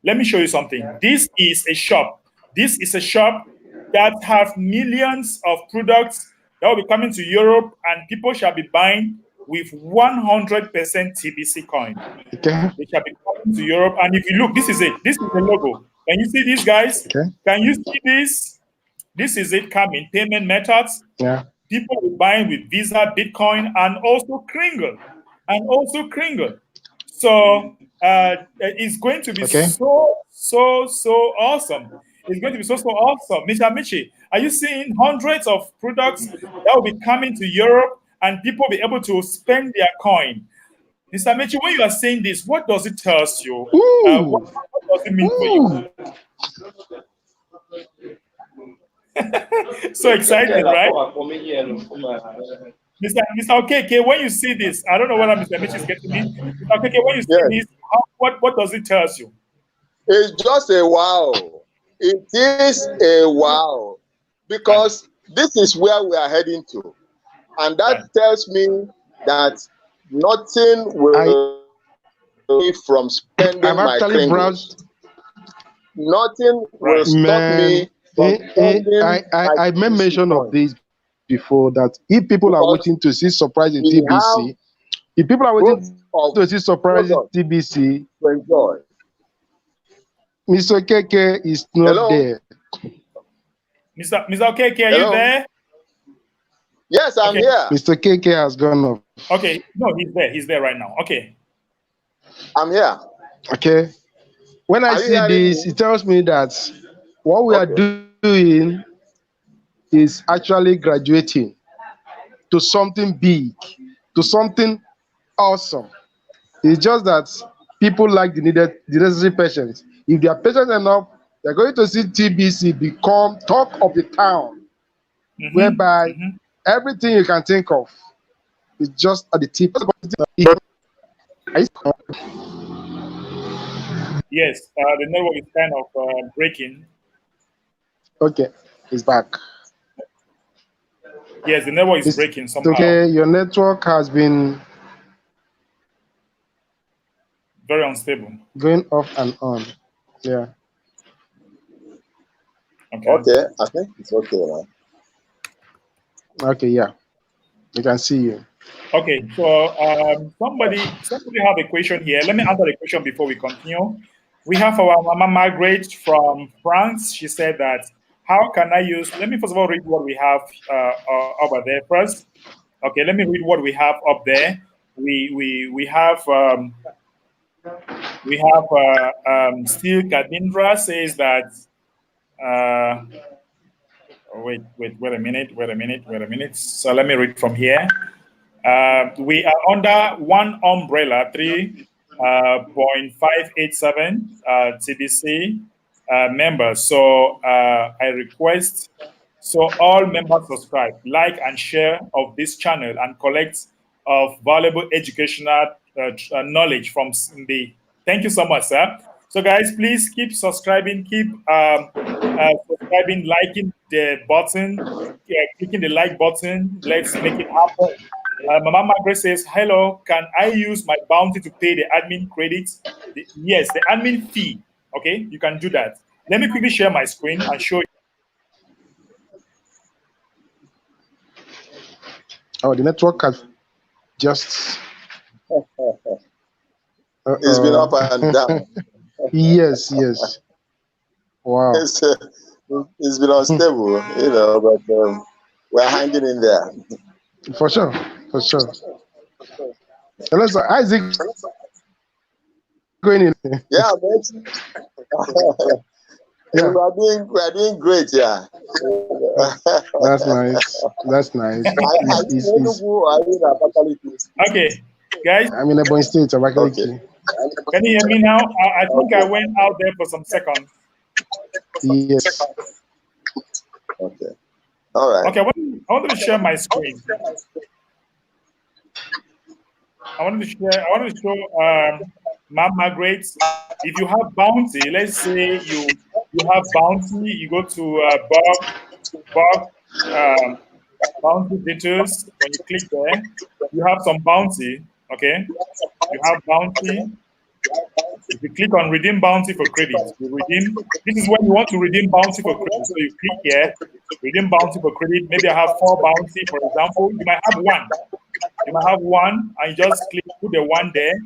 Let me show you something. This is a shop. This is a shop that have millions of products that will be coming to Europe, and people shall be buying with 100% TBC coin. Okay. They shall be coming to Europe, and if you look, this is it. This is the logo. Can you see this, guys? Okay. Can you see this? This is it coming. Payment methods. Yeah. People will buying with Visa, Bitcoin, and also Kringle. So it's going to be so awesome. It's going to be so awesome. Mr. Michi, are you seeing hundreds of products that will be coming to Europe and people will be able to spend their coin? Mr. Michi, when you are saying this, what does it tell you? What does it mean for you? So excited, right? Mr. Okeke, when you see this, I don't know whether Mr. Mitch is getting me. Mr. Okeke, when you see this, what does it tell you? It's just a wow. It is a wow. Because this is where we are heading to. And that tells me that nothing will be from spending my Kringles. Nothing will stop me from spending I made mention of this before, that if people are waiting to see surprise in TBC, if people are waiting to see surprise in TBC, Mr. Keke is not there. Mr. Keke, are you there? Yes, I'm here. Mr. Keke has gone off. Okay, no, he's there. He's there right now. Okay. I'm here. Okay. When I see this, it tells me that what we are doing is actually graduating to something big, to something awesome. It's just that people lack the necessary patience. If they are patient enough, they're going to see TBC become talk of the town, whereby everything you can think of is just at the tip. Yes, the network is kind of breaking. Okay, it's back. Yes, the network is breaking somehow. Okay, your network has been very unstable. Going off and on. Yeah. Okay, I think it's okay now. Okay, yeah. We can see you. Okay, so somebody have a question here. Let me answer the question before we continue. We have our Mama Margaret from France. She said that, how can I use, let me first of all read what we have over there first. Okay, let me read what we have up there. We have Steve Kadindra says that wait a minute. So let me read from here. We are under one umbrella, three 0.587 TBC members. So I request all members subscribe, like, and share of this channel and collect of valuable educational knowledge from the. Thank you so much, sir. So guys, please keep subscribing, keep subscribing, liking the button, clicking the like button. Let's make it happen. Mama Margaret says, hello, can I use my bounty to pay the admin credits? Yes, the admin fee. Okay, you can do that. Let me quickly share my screen and show you. Oh, the network has just... It's been up and down. Yes. Wow. It's been unstable, you know, but we're hanging in there. For sure. Unless Isaac going in. Yeah, but Yeah. we are doing great, yeah. That's nice. Okay, guys. I'm in Ebonyi State, Abakaliki. Okay. Can you hear me now? I think I went out there for some seconds. Yes. Okay. All right. Okay, I wanted to share my screen. I wanted to show Ma'am Margaret. If you have bounty, let's say you have bounty, you go to bounty details. When you click there, you have some bounty. Okay, you have bounty. If you click on redeem bounty for credit, you redeem. This is when you want to redeem bounty for credit. So you click here, redeem bounty for credit. Maybe I have 4 bounty, for example. You might have 1. You might have 1, and you just put the 1 there.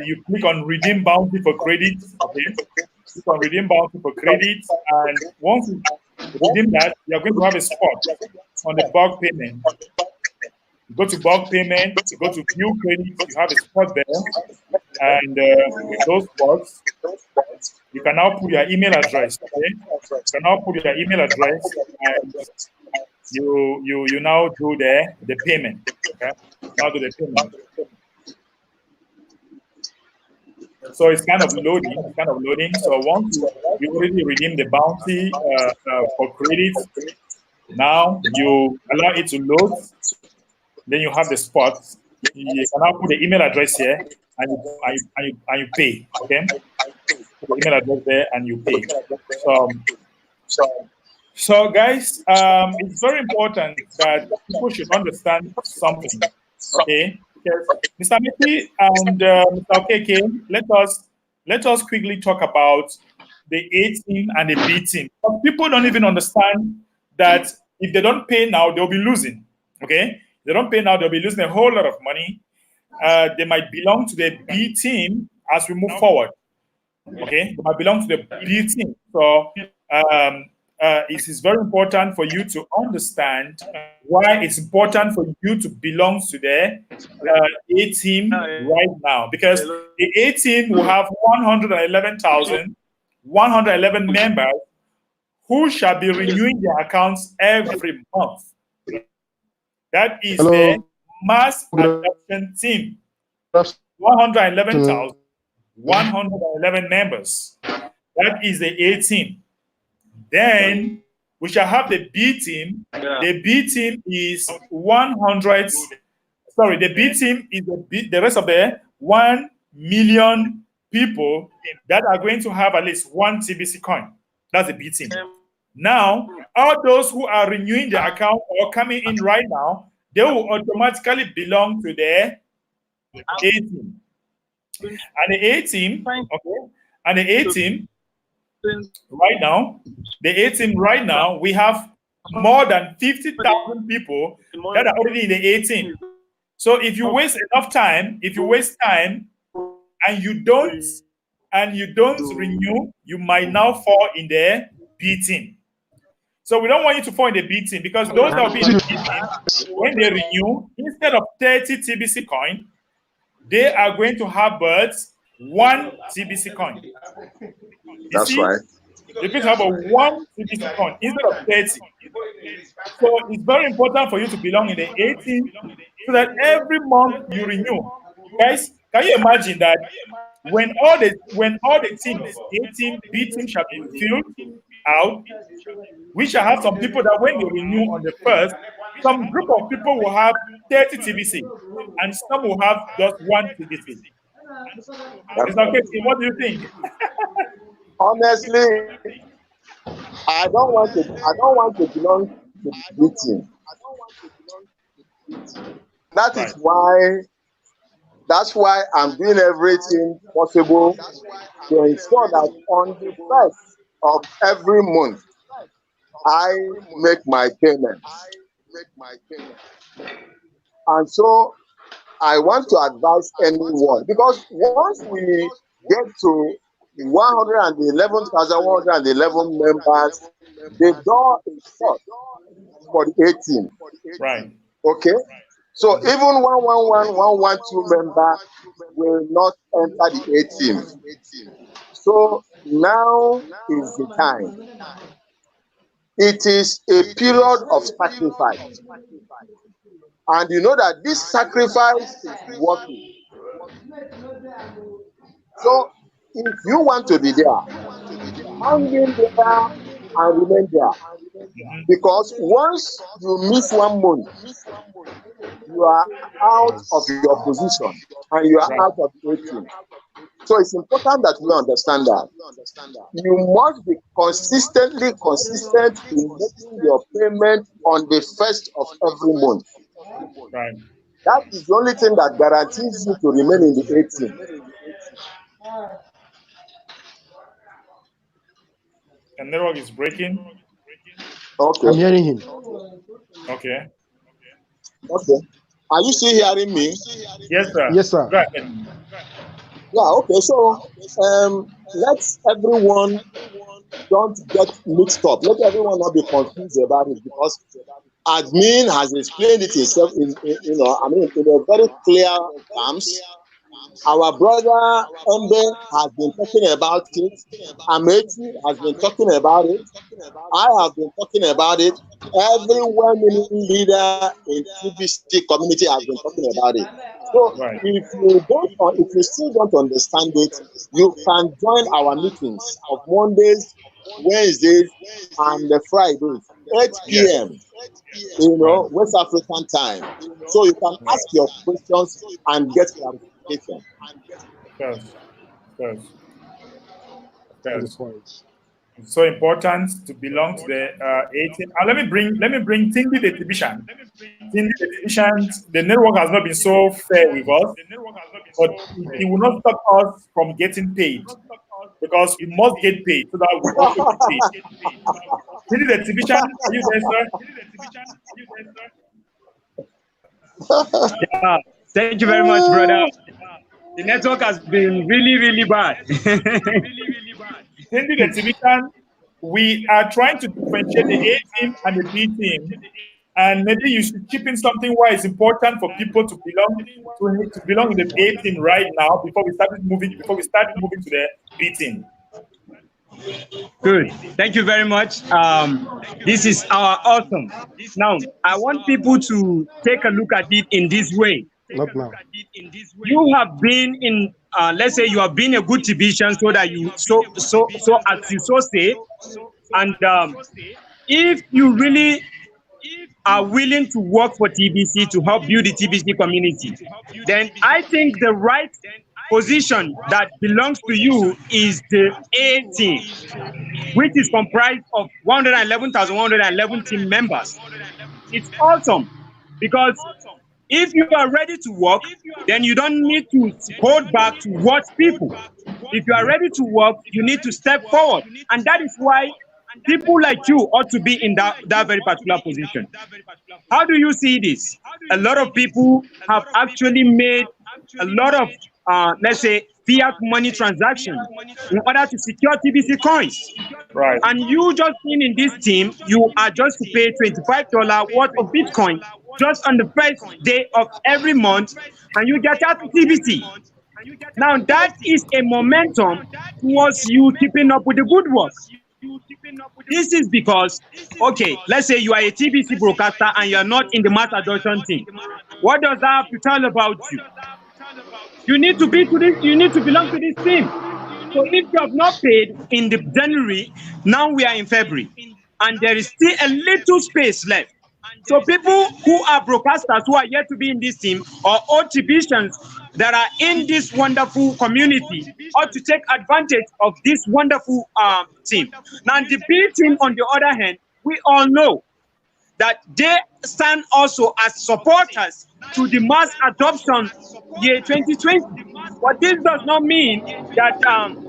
You click on redeem bounty for credit. Okay, click on redeem bounty for credit, and once you redeem that, you are going to have a spot on the bulk payment. You go to bulk payment, you go to view credit, you have a spot there, and with those spots, you can now put your email address. Okay, you can now put your email address, and you now do the payment. Okay, now do the payment. So it's kind of loading. So once you already redeem the bounty for credit, now you allow it to load. Then you have the spot. You can now put the email address here, and you pay. Okay, put the email address there, and you pay. So guys, it's very important that people should understand something. Okay. Yes. Mr. Mickey and Mr. Okeke, let us quickly talk about the A team and the B team. But people don't even understand that if they don't pay now, they'll be losing. Okay, if they don't pay now, they'll be losing a whole lot of money. They might belong to the B team as we move forward. Okay, they might belong to the B team. So it is very important for you to understand why it's important for you to belong to the A team right now, because the A team will have 111,111 members who shall be renewing their accounts every month. That is the mass adoption team. 111,111 members. That is the A team. Then we shall have the B team. The B team is 100. Sorry, the B team is the rest of the 1 million people that are going to have at least 1 TBC coin. That's the B team. Now, all those who are renewing their account or coming in right now, they will automatically belong to the A team. And the A team, okay, and the A team right now, we have more than 50,000 people that are already in the 18. So if you waste enough time, and you don't renew, you might now fall in the B team. So we don't want you to fall in the B team, because those that will be in the B team, when they renew, instead of 30 TBC coin, they are going to have but 1 TBC coin. That's right. You can have a 1 TBC coin instead of 30. So it's very important for you to belong in the 18 so that every month you renew. Guys, Can you imagine that when all the teams, A team, B team shall be filled out, we shall have some people that when they renew on the first, some group of people will have 30 TBC and some will have just one TBC. It's okay. What do you think? Honestly, I don't want to belong to the team. Right. That's why I'm doing everything possible to ensure that on the first of every month I make my payments. And so I want to advise anyone, because once we get to 111,111 members, the door is shut for the 18. Right. Okay? So even 112 member will not enter the 18. So now is the time. It is a period of sacrifice. And you know that this sacrifice is working. So if you want to be there, hang in there and remain there. Because once you miss 1 month, you are out of your position and you are out of the 18. So it's important that we understand that. You must be consistent in making your payment on the first of every month. Right. That is the only thing that guarantees you to remain in the 18. The network is breaking. Okay. I'm hearing him. Okay. Okay. Are you still hearing me? Yes, sir. Yes, sir. Go ahead. Yeah, okay. So let everyone don't get mixed up. Let everyone not be confused about it, because admin has explained it himself in a very clear terms. Our brother Embe has been talking about it. Amechi has been talking about it. I have been talking about it. Every well-meaning leader in TBC community has been talking about it. So Right. if you still don't understand it, you can join our meetings of Mondays, Wednesdays, and Fridays, 8 p.m. Right. West African time. So you can ask your questions and get clarification. Yes. Yes. To the Yes. point. It's so important to belong to the 18. And let me bring Tindy the exhibition. Tindy the exhibition. The network has not been so fair with us, but it will not stop us from getting paid, because we must get paid so that we also get paid. Tindy the exhibition. Are you there, sir? Yeah, thank you very much, brother. The network has been really, really bad. Tindy the exhibition. We are trying to differentiate the A team and the B team, and maybe you should chip in something why it's important for people to belong in the A team right now before we start moving to the B team. Good. Thank you very much. This is our awesome. Now, I want people to take a look at it in this way. Not now. You have been in, let's say you have been a good TBCian, so that you so as you so say, and if you really are willing to work for TBC to help build the TBC community, then I think the right position that belongs to you is the A team, which is comprised of 111,111 team members. It's awesome, because if you are ready to work, then you don't need to hold back to watch people. If you are ready to work, you need to step forward. And that is why people like you ought to be in that very particular position. How do you see this? A lot of people have actually made a lot of, let's say, fiat money transactions in order to secure TBC coins. Right. And you just being in this team, you are just to pay $25 worth of Bitcoin just on the first day of every month, and you get out to TBC. Now that is a momentum towards you keeping up with the good work. This is because, okay, let's say you are a TBC broadcaster and you are not in the mass adoption team. What does that have to tell about you? You need to be to this. You need to belong to this team. So if you have not paid in the January, now we are in February, and there is still a little space left. So people who are broadcasters who are yet to be in this team, or exhibitions that are in this wonderful community, ought to take advantage of this wonderful team. Now the B team, on the other hand, we all know that they stand also as supporters to the mass adoption year 2020. But this does not mean that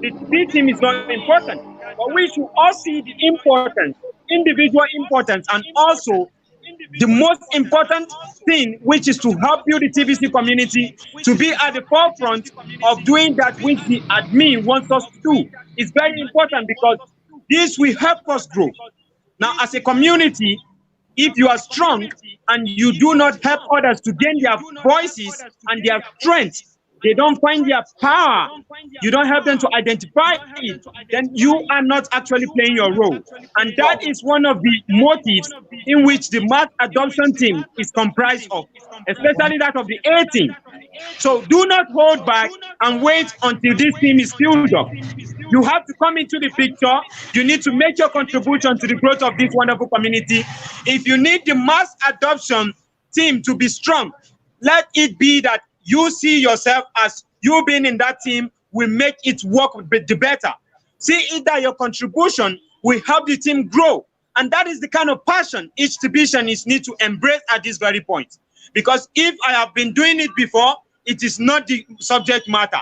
the B team is not important. But we should all see the importance, individual importance, and also the most important thing, which is to help build the TBC community to be at the forefront of doing that which the admin wants us to do. It's very important because this will help us grow. Now, as a community, if you are strong and you do not help others to gain their voices and their strength, they don't find their power, you don't help them to identify it, then you are not actually playing your role. And that is one of the motives in which the mass adoption team is comprised of, especially that of the A team. So do not hold back and wait until this team is filled up. You have to come into the picture. You need to make your contribution to the growth of this wonderful community. If you need the mass adoption team to be strong, let it be that you see yourself as you being in that team will make it work the better. See it that your contribution will help the team grow. And that is the kind of passion each division is need to embrace at this very point. Because if I have been doing it before, it is not the subject matter.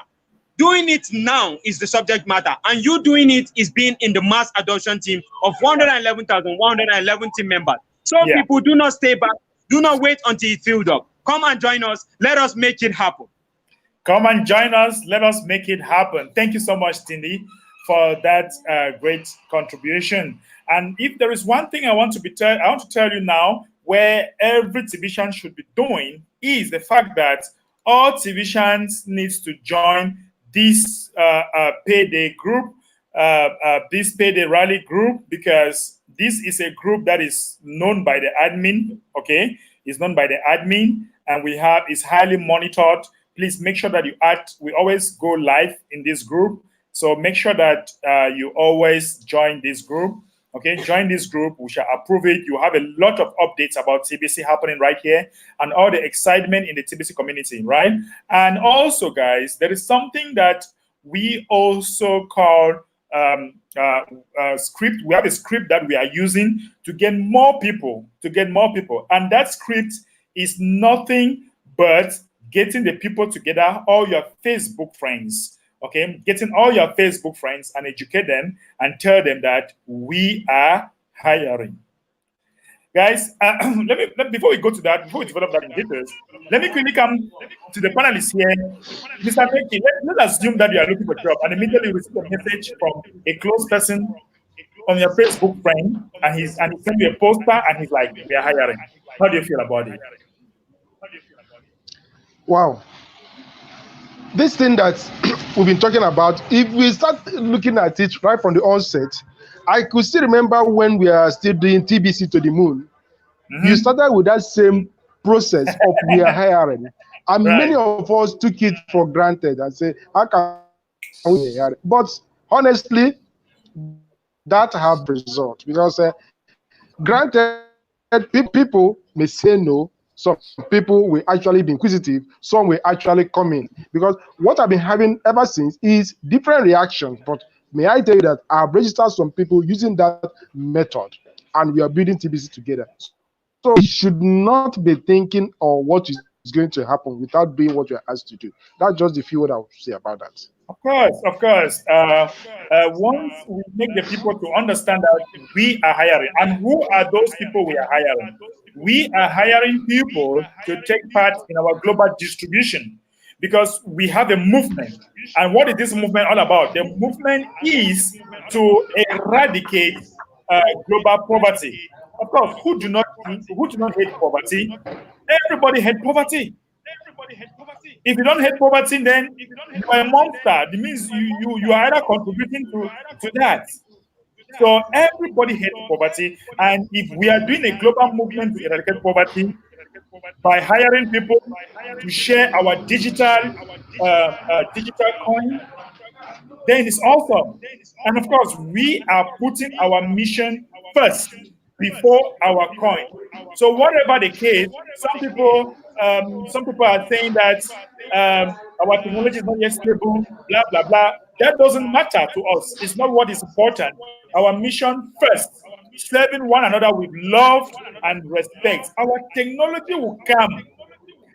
Doing it now is the subject matter, and you doing it is being in the mass adoption team of 111,111 team members. So people, do not stay back, do not wait until it filled up. Come and join us. Let us make it happen. Come and join us. Let us make it happen. Thank you so much, Tindi, for that great contribution. And if there is one thing I want to tell you now, where every division should be doing, is the fact that all divisions needs to join this payday group, this payday rally group, because this is a group that is known by the admin. Okay, it's known by the admin, and it's highly monitored. Please make sure that you act. We always go live in this group, so make sure that you always join this group. Okay, join this group. We shall approve it. You have a lot of updates about TBC happening right here and all the excitement in the TBC community, right? And also, guys, there is something that we also call script. We have a script that we are using to get more people, and that script is nothing but getting the people together, all your Facebook friends. Okay, getting all your Facebook friends and educate them and tell them that we are hiring. Guys, before we go to that, before we develop that in details, let me quickly come to the panelists here. Mr. Meki, let's assume that you are looking for a job and immediately you receive a message from a close person on your Facebook friend, and he sent you a poster and he's like, we are hiring. How do you feel about it? Wow. This thing that we've been talking about, if we start looking at it right from the onset, I could still remember when we are still doing TBC to the moon. You started with that same process of we are hiring. And many of us took it for granted and say, how can we hire? But honestly, that have result. Because granted, people may say no. Some people will actually be inquisitive. Some will actually come in. Because what I've been having ever since is different reactions. But may I tell you that I've registered some people using that method, and we are building TBC together. So we should not be thinking of what is going to happen without doing what we're asked to do. That's just the few words I would say about that. Of course. Once we make the people to understand that we are hiring, and who are those people we are hiring? We are hiring people to take part in our global distribution because we have a movement. And what is this movement all about? The movement is to eradicate global poverty. Of course, who do not hate poverty? Everybody hates poverty. If you don't hate poverty, then you are a monster. It means you are either contributing to that. So everybody hates poverty, and if we are doing a global movement to eradicate poverty, by hiring people to share our digital coin, then it's awesome. And of course, we are putting our mission first before our coin. So whatever the case, some people are saying that our technology is not yet stable, blah blah blah. That doesn't matter to us. It's not what is important. Our mission first, serving one another with love and respect. Our technology will come.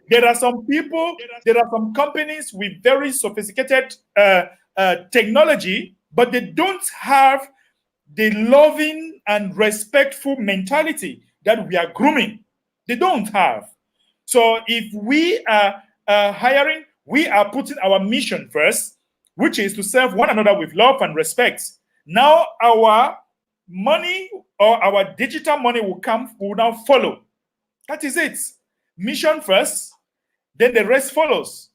There are some people, there are some companies with very sophisticated technology, but they don't have the loving and respectful mentality that we are grooming. They don't have. So if we are hiring, we are putting our mission first, which is to serve one another with love and respect. Now our money or our digital money will now follow. That is it. Mission first, then the rest follows.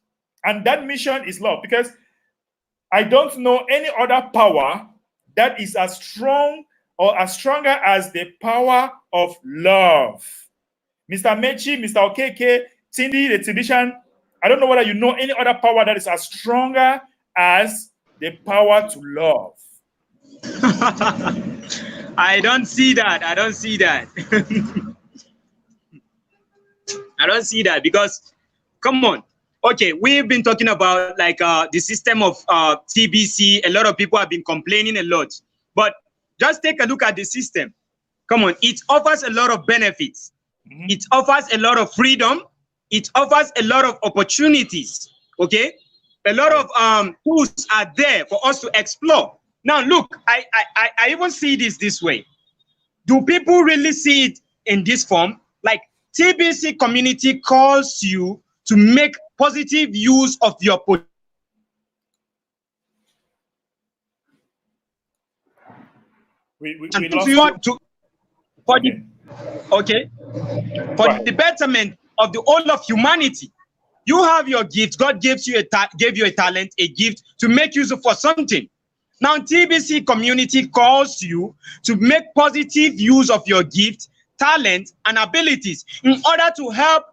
And that mission is love, because I don't know any other power that is as strong or as stronger as the power of love. Mr. Mechi, Mr. Okeke, Cindy, the Tidishan, I don't know whether you know any other power that is as stronger as the power to love. I don't see that. I don't see that. I don't see that, because, come on. Okay, we've been talking about like the system of TBC. A lot of people have been complaining a lot. But just take a look at the system. Come on, it offers a lot of benefits. Mm-hmm. It offers a lot of freedom. It offers a lot of opportunities. Okay, a lot of tools are there for us to explore. Now, look, I even see this way. Do people really see it in this form? Like, TBC community calls you to make positive use of your potential. We for the betterment of the whole of humanity. You have your gift. God gave you a talent, a gift to make use of for something. Now, TBC community calls you to make positive use of your gift, talent, and abilities in order to help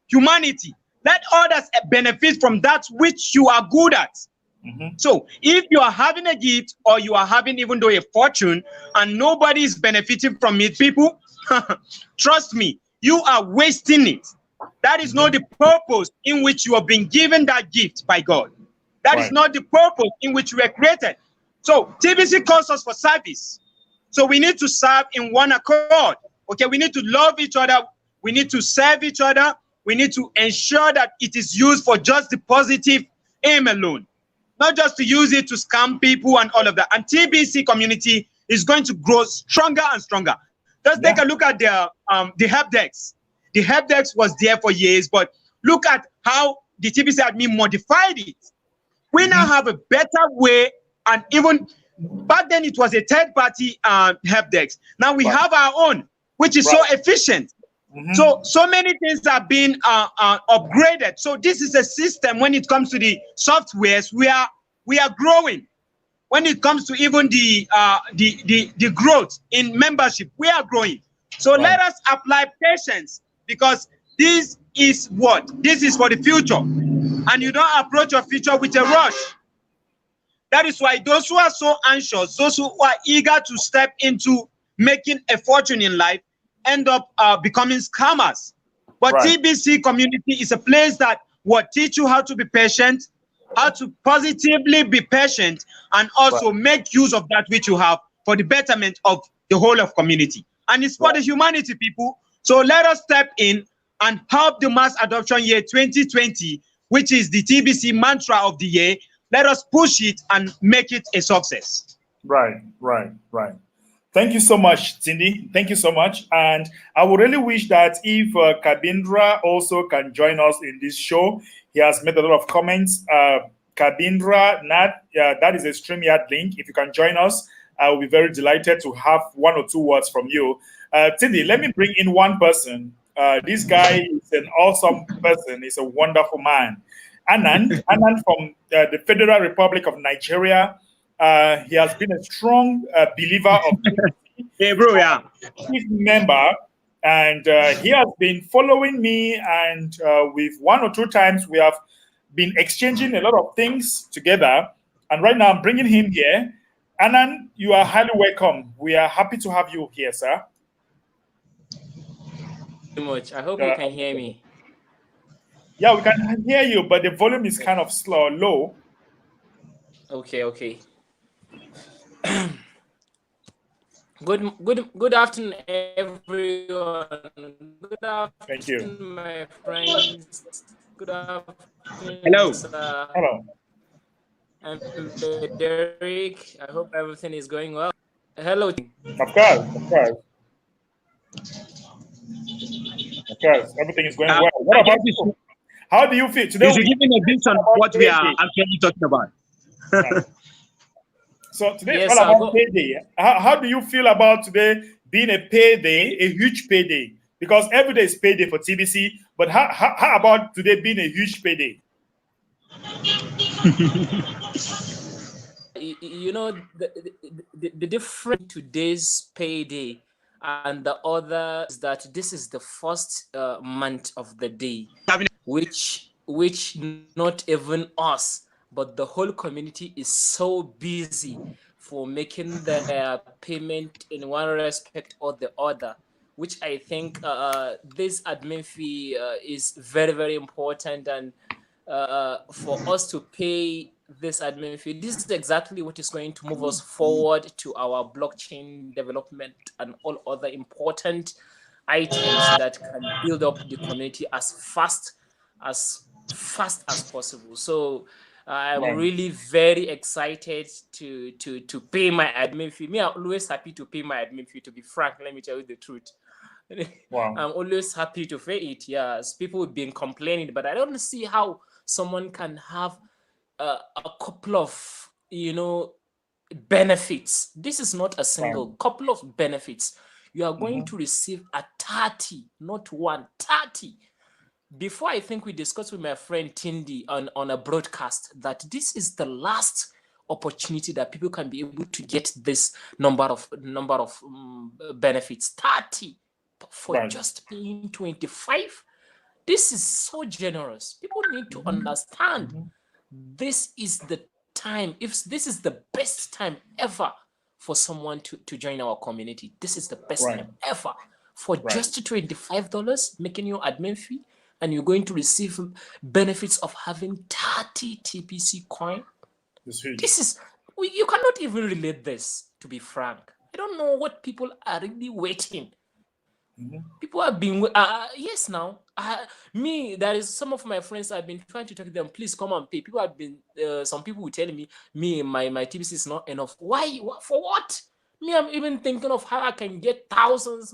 humanity. Let others benefit from that which you are good at. Mm-hmm. So if you are having a gift, or you are having even though a fortune, and nobody is benefiting from it, people, trust me, you are wasting it. That is not the purpose in which you have been given that gift by God. That is not the purpose in which we were created. So TBC calls us for service. So we need to serve in one accord. Okay, we need to love each other. We need to serve each other. We need to ensure that it is used for just the positive aim alone, not just to use it to scam people and all of that. And TBC community is going to grow stronger and stronger. Just take a look at the help desk. The help desk was there for years, but look at how the TBC admin modified it. We now have a better way, and even back then it was a third-party help desk. Now we have our own, which is so efficient. Mm-hmm. So many things are being upgraded. So this is a system. When it comes to the softwares, we are growing. When it comes to even the growth in membership, we are growing. So let us apply patience, because this is what? This is for the future. And you don't approach your future with a rush. That is why those who are so anxious, those who are eager to step into making a fortune in life, end up becoming scammers. But TBC community is a place that will teach you how to be patient, how to positively be patient, and also make use of that which you have for the betterment of the whole of community. And it's for the humanity, people. So let us step in and help the mass adoption year 2020, which is the TBC mantra of the year. Let us push it and make it a success. Right. Thank you so much, Cindy. Thank you so much. And I would really wish that if Kabindra also can join us in this show. He has made a lot of comments. Kabindra, that is a StreamYard link. If you can join us, I will be very delighted to have one or two words from you. Cindy, let me bring in one person. This guy is an awesome person. He's a wonderful man. Anand from the Federal Republic of Nigeria. He has been a strong believer of TBC. Hey, bro, Chief member and he has been following me, and with one or two times we have been exchanging a lot of things together. And right now I'm bringing him here. Anan, you are highly welcome. We are happy to have you here, sir. Very much. I hope you can hear me. Yeah, we can hear you, but the volume is kind of low. Okay. Good afternoon, everyone. Good afternoon, Thank you. my friends. Good afternoon, Hello. sir. Hello. I'm Derek. I hope everything is going well. Hello. Of course, everything is going well. What about you? How do you feel today? You should give me a bit on what we are actually talking about. So today Yes, is all about payday. How do you feel about today being a payday, a huge payday? Because every day is payday for TBC, but how about today being a huge payday? You know, the difference today's payday and the other is that this is the first month of the day, which not even us, but the whole community is so busy for making their payment in one respect or the other, which I think this admin fee is very, very important. And for us to pay this admin fee, this is exactly what is going to move us forward to our blockchain development and all other important items that can build up the community as fast as possible. So I'm really very excited to pay my admin fee. Me, I'm always happy to pay my admin fee, to be frank. Let me tell you the truth. Wow. I'm always happy to pay it. Yes, people have been complaining, but I don't see how someone can have a couple of, benefits. This is not a single couple of benefits. You are going to receive a 30, not 130. Before, I think we discussed with my friend Tindy on a broadcast that this is the last opportunity that people can be able to get this number of benefits. 30 for just paying 25. This is so generous. People need to understand this is the time. If this is the best time ever for someone to join our community, this is the best time ever for just $25, making your admin fee, and you're going to receive benefits of having 30 TBC coin. This is, you cannot even relate this, to be frank. I don't know what people are really waiting. People have been, yes, now, me, there is some of my friends, I've been trying to talk to them, please come and pay. People have been, some people will tell me, my TBC is not enough. Why? For what? Me, I'm even thinking of how I can get thousands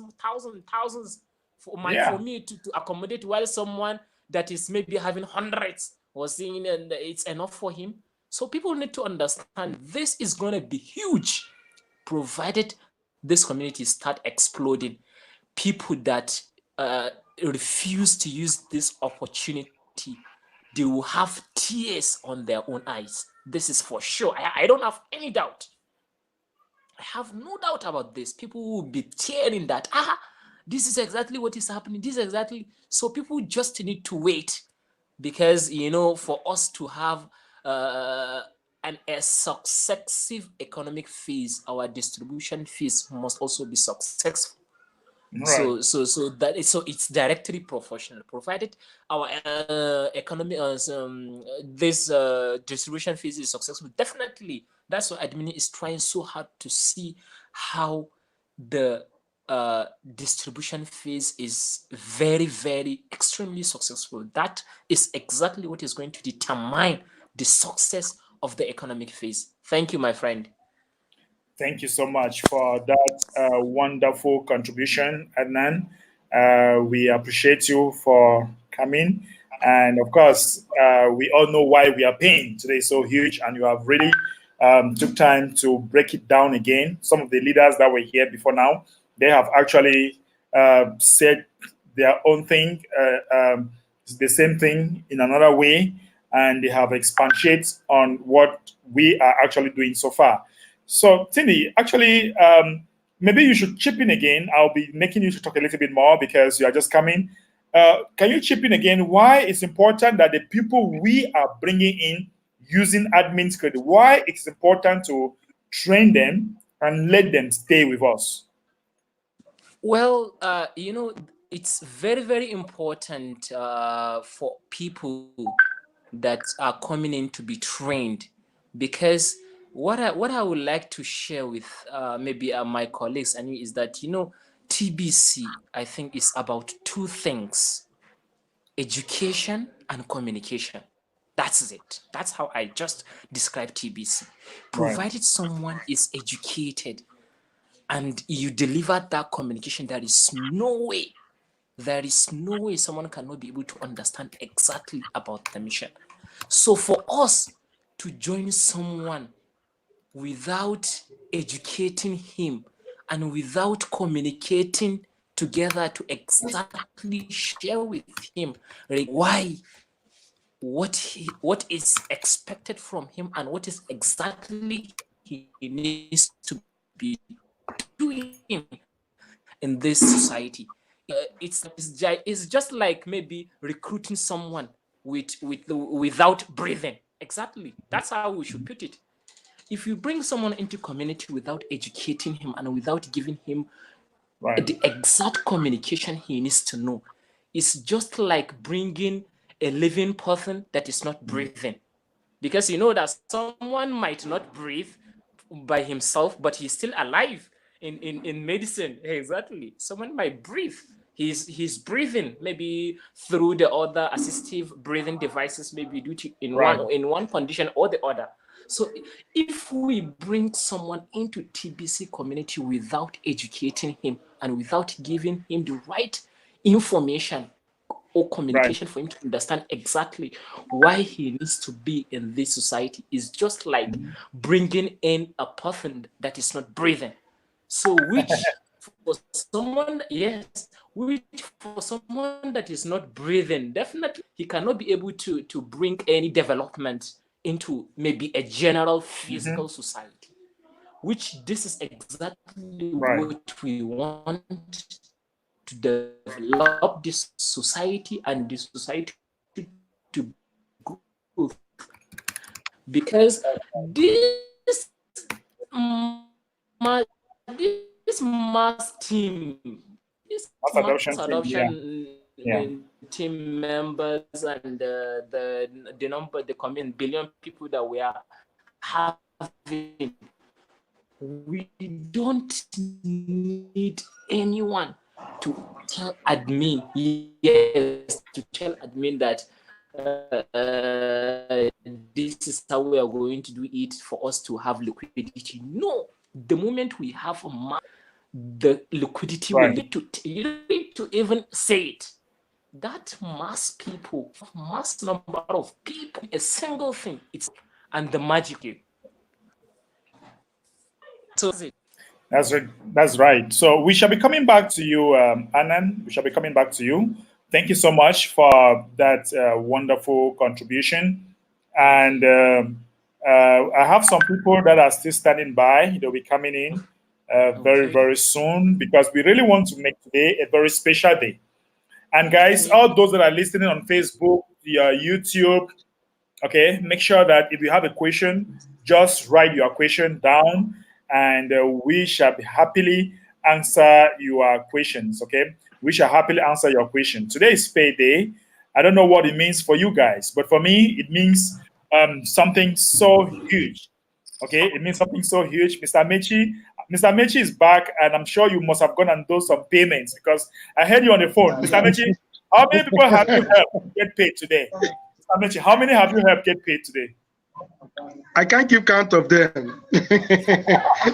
for me to accommodate, while someone that is maybe having hundreds was saying and it's enough for him. So people need to understand this is going to be huge, provided this community start exploding. People that refuse to use this opportunity, they will have tears on their own eyes. This is for sure. I don't have any doubt. I have no doubt about this. People will be tearing that, this is exactly what is happening. This is exactly. So people just need to wait, because, for us to have a successive economic phase, our distribution phase must also be successful. So it's directly proportional, provided our economy this distribution phase is successful. Definitely, that's why admin is trying so hard to see how the distribution phase is very, very extremely successful. That is exactly what is going to determine the success of the economic phase. Thank you, my friend. Thank you so much for that wonderful contribution, Adnan. We appreciate you for coming. And of course, we all know why we are paying today so huge, and you have really took time to break it down again. Some of the leaders that were here before now, they have actually said their own thing, the same thing in another way, and they have expanded on what we are actually doing so far. So, Cindy, actually, maybe you should chip in again. I'll be making you to talk a little bit more because you are just coming. Can you chip in again? Why it's important that the people we are bringing in using admin's credit, why it's important to train them and let them stay with us? Well, it's very, very important for people that are coming in to be trained, because what I would like to share with maybe my colleagues and you is that TBC, I think, is about two things: education and communication. That's it. That's how I just describe TBC. Right. Provided someone is educated and you deliver that communication, there is no way someone cannot be able to understand exactly about the mission. So for us to join someone without educating him and without communicating together to exactly share with him why, what is expected from him and what is exactly he needs to be doing in this society. It's just like maybe recruiting someone without breathing. Exactly. That's how we should put it. If you bring someone into community without educating him and without giving him the exact communication he needs to know, it's just like bringing a living person that is not breathing. Because you know that someone might not breathe by himself, but he's still alive in medicine. Exactly. Someone might breathe. He's breathing maybe through the other assistive breathing devices, maybe due to in one condition or the other. So if we bring someone into TBC community without educating him and without giving him the right information or communication for him to understand exactly why he needs to be in this society, is just like bringing in a person that is not breathing. So which for someone that is not breathing, definitely he cannot be able to bring any development into maybe a general physical society, which this is exactly what we want to develop this society and this society to grow, because this mass adoption team members and the number, the coming billion people that we are having, we don't need anyone to tell admin, to tell admin that this is how we are going to do it for us to have liquidity. No, the moment we have the liquidity will lead to, you don't need to even say it. That mass number of people, a single thing, and the magic. So that's right. So we shall be coming back to you, Anand. We shall be coming back to you. Thank you so much for that wonderful contribution. And I have some people that are still standing by. They'll be coming in very, very soon, because we really want to make today a very special day. And guys, all those that are listening on Facebook, YouTube, okay, make sure that if you have a question, just write your question down, and we shall happily answer your questions. Okay, we shall happily answer your question. Today is payday. I don't know what it means for you guys, but for me, it means something so huge. Okay, it means something so huge. Mr. Mechi is back, and I'm sure you must have gone and done some payments, because I heard you on the phone. Mr. Mechi, how many people have you helped get paid today? Mr. Mechi, how many have you helped get paid today? I can't keep count of them.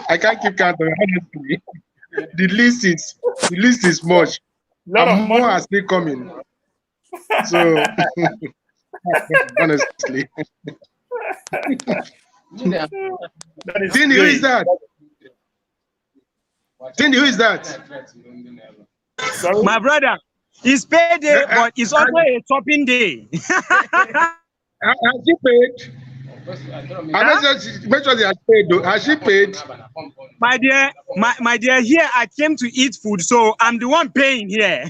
I can't keep count of them, honestly. The list is much. And more are still coming. So honestly. Cindy, who is that? Cindy, who is that? Sorry? My brother, it's payday, but it's also a shopping day. Has he paid? Make sure they are paid. Though. Has she paid? My dear, here I came to eat food, so I'm the one paying here.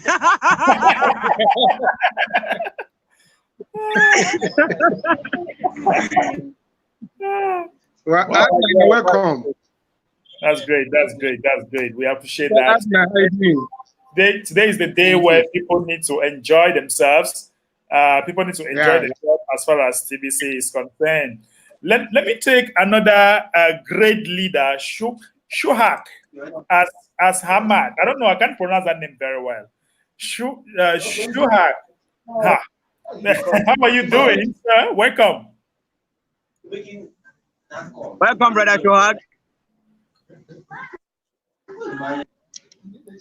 Welcome. That's great. We appreciate that. Today is the day where people need to enjoy themselves. People need to enjoy themselves as far as TBC is concerned. Let me take another great leader, Shuhak, as Hamad. I don't know. I can't pronounce that name very well. Shuhak. How are you doing, sir? Welcome. Welcome, brother Shuhak.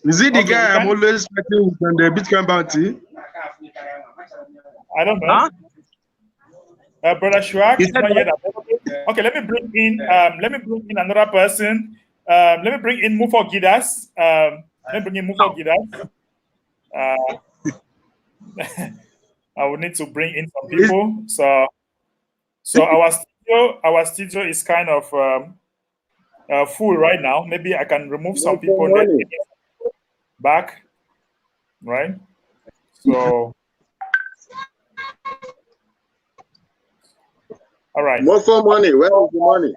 Is he the guy I'm always fighting with on the Bitcoin bounty? I don't know. Huh? Brother Shuhak is not yet available. Okay, let me bring in another person. Let me bring in Mufo Gidas. I will need to bring in some people. So our studio is kind of full right now. Maybe I can remove some people back, right? So, all right. More for money. Where is the money?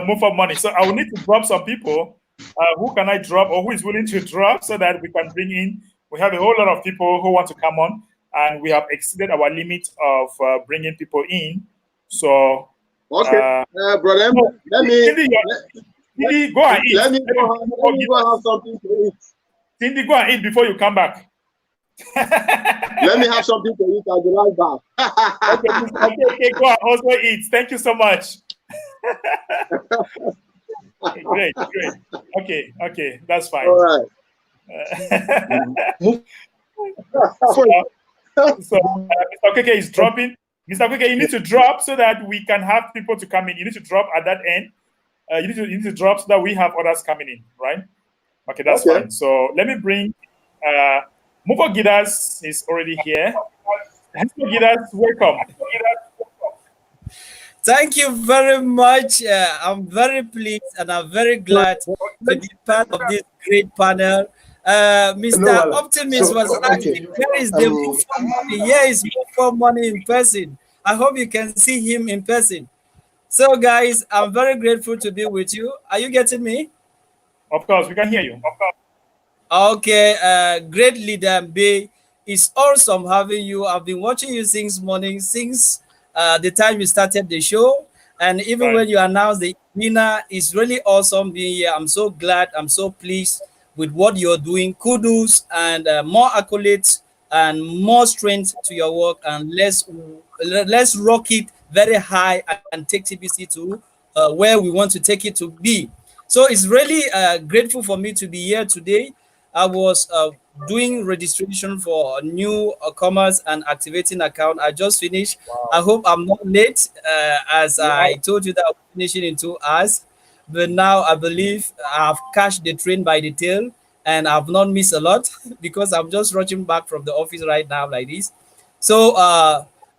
Move for money. So I will need to drop some people. Who can I drop, or who is willing to drop, so that we can bring in? We have a whole lot of people who want to come on, and we have exceeded our limit of bringing people in. So, okay, brother, let me go and eat. Let me go have something to eat. Cindy, go and eat before you come back. Let me have something to eat. I'll be right back. Okay, go and also eat. Thank you so much. Great. Okay, that's fine. All right. So Mr. Keke is dropping. Mr. Keke, you need to drop so that we can have people to come in. You need to drop at that end. You need to drop so that we have others coming in, right? Okay, that's fine. So let me bring Mufo Gidas is already here. Mufo Gidas, welcome. Thank you very much. I'm very pleased and I'm very glad to be part of this great panel. Mr. Optimist was asking, where is the move for money? Here is move for money in person. I hope you can see him in person. So, guys, I'm very grateful to be with you. Are you getting me? Of course, we can hear you. Okay, great leader B. It's awesome having you. I've been watching you since morning, since the time you started the show. And even when you announced the winner, it's really awesome being here. I'm so glad. I'm so pleased with what you're doing. Kudos and more accolades and more strength to your work. And let's rock it very high and take TBC to where we want to take it to be. So it's really grateful for me to be here today. I was doing registration for newcomers and activating account. I just finished. Wow. I hope I'm not late, as I told you that I'm finishing in 2 hours. But now I believe I've catched the train by the tail and I've not missed a lot because I'm just rushing back from the office right now like this. So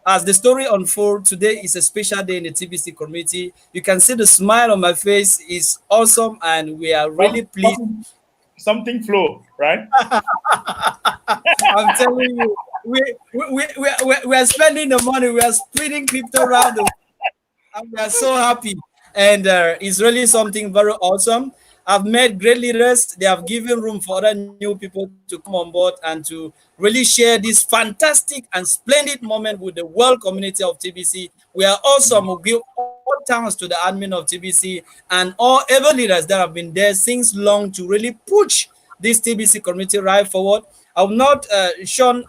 as the story unfolds, today is a special day in the TBC community. You can see the smile on my face is awesome and we are really pleased. Something flow, right? I'm telling you, we are spending the money. We are spreading crypto around the world, and we are so happy. And it's really something very awesome. I've met great leaders. They have given room for other new people to come on board and to really share this fantastic and splendid moment with the world community of TBC. We are awesome. We give all thanks to the admin of TBC and all ever leaders that have been there since long to really push this TBC community right forward. I will not shown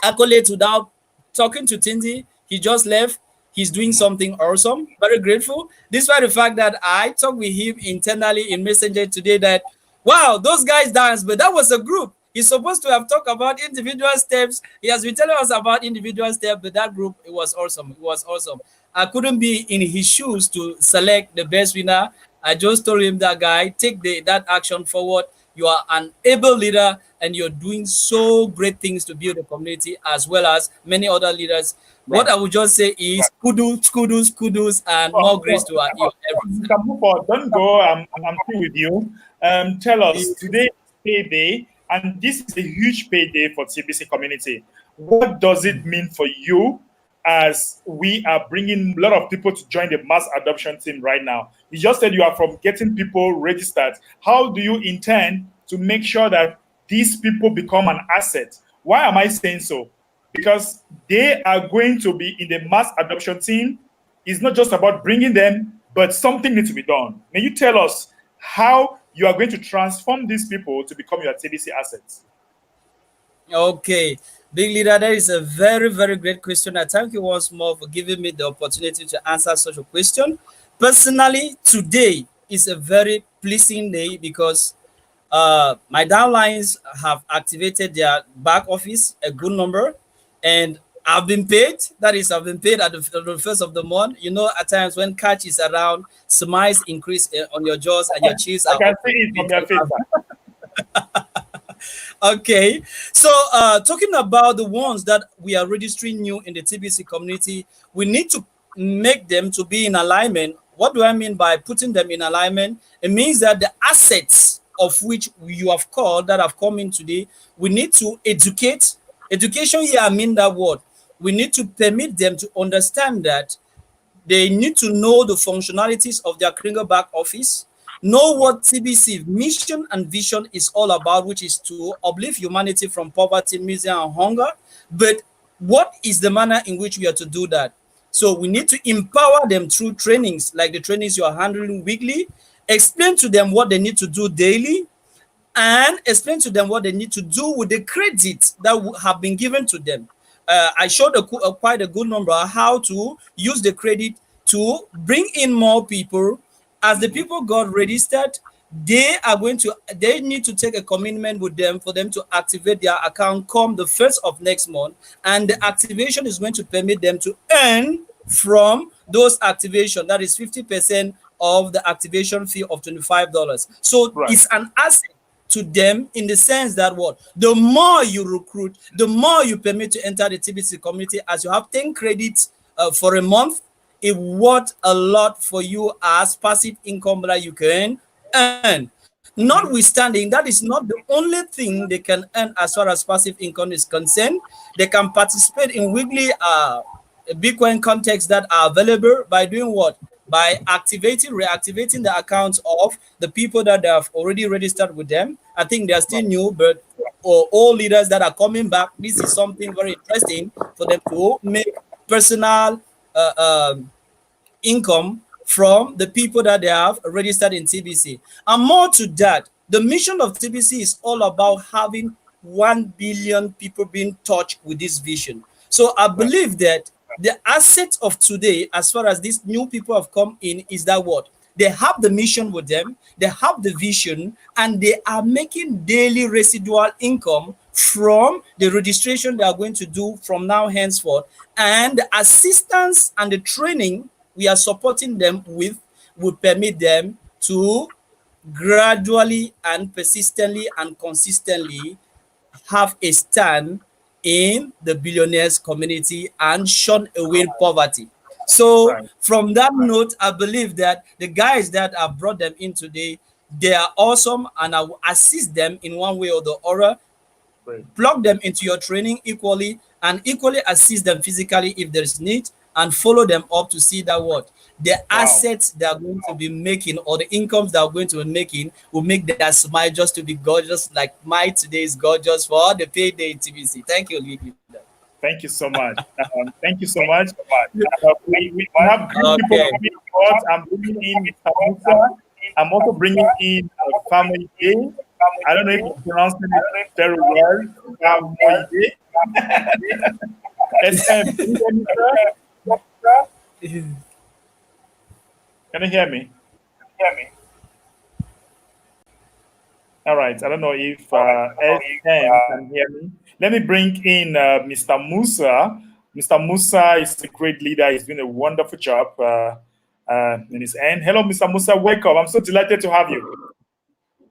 accolades without talking to Tindy. He just left. He's doing something awesome. Very grateful. Despite the fact that I talked with him internally in Messenger today that, wow, those guys danced, but that was a group. He's supposed to have talked about individual steps. He has been telling us about individual steps, but that group, it was awesome. It was awesome. I couldn't be in his shoes to select the best winner. I just told him that guy, take that action forward. You are an able leader, and you're doing so great things to build the community as well as many other leaders. What I would just say is kudos, kudos, kudos, and more grace to you. You can move on. Don't go. I'm still with you. Tell us, today is payday, and this is a huge payday for TBC community. What does it mean for you as we are bringing a lot of people to join the mass adoption team right now? You just said you are from getting people registered. How do you intend to make sure that these people become an asset? Why am I saying so? Because they are going to be in the mass adoption team. It's not just about bringing them, but something needs to be done. May you tell us how you are going to transform these people to become your TBC assets? Okay, big leader, that is a very, very great question. I thank you once more for giving me the opportunity to answer such a question. Personally, today is a very pleasing day because my downlines have activated their back office, a good number, and I've been paid. That is, I've been paid at the first of the month. You know, at times when cash is around, smiles increase on your jaws and your cheeks I are can see it from your face. Okay, so talking about the ones that we are registering new in the TBC community, we need to make them to be in alignment. What do I mean by putting them in alignment? It means that the assets of which you have called that have come in today, we need to educate. Education here, I mean that word. We need to permit them to understand that they need to know the functionalities of their Kringle back office, know what TBC mission and vision is all about, which is to uplift humanity from poverty, misery, and hunger. But what is the manner in which we are to do that? So we need to empower them through trainings, like the trainings you are handling weekly, explain to them what they need to do daily, and explain to them what they need to do with the credits that have been given to them. I showed quite a good number how to use the credit to bring in more people. As the people got registered, they need to take a commitment with them for them to activate their account come the first of next month, and the activation is going to permit them to earn from those activation. That is 50% of the activation fee of $25. So it's an asset to them in the sense that what the more you recruit, the more you permit to enter the TBC community. As you have 10 credits for a month, it worth a lot for you as passive income that you can earn. Notwithstanding, that is not the only thing they can earn as far as passive income is concerned. They can participate in weekly Bitcoin contexts that are available by doing what? By reactivating the accounts of the people that they have already registered with them. I think they are still new, but all leaders that are coming back, this is something very interesting for them to make personal income from the people that they have registered in TBC. And more to that, the mission of TBC is all about having 1 billion people being touched with this vision. So I believe that the asset of today, as far as these new people have come in, is that what? They have the mission with them, they have the vision, and they are making daily residual income from the registration they are going to do from now henceforth. And the assistance and the training we are supporting them with will permit them to gradually and persistently and consistently have a stand in the billionaires community and shun away poverty. So from that note, I believe that the guys that have brought them in today, they are awesome, and I will assist them in one way or the other. Plug them into your training equally, and equally assist them physically if there is need, and follow them up to see that what the assets they are going to be making, or the incomes they are going to be making, will make their smile just to be gorgeous, like my today is gorgeous for the Payday TBC. Thank you, Lee. Thank you so much. Thank you so much. We have good people coming forward. I'm bringing in Mr. Musa. I'm also bringing in Family Day. I don't know if you're pronouncing it very well. Family Day. Can you hear me? All right. I don't know if SM can hear me. Let me bring in Mr. Musa. Mr. Musa is a great leader. He's doing a wonderful job in his end. Hello, Mr. Musa. Welcome. I'm so delighted to have you.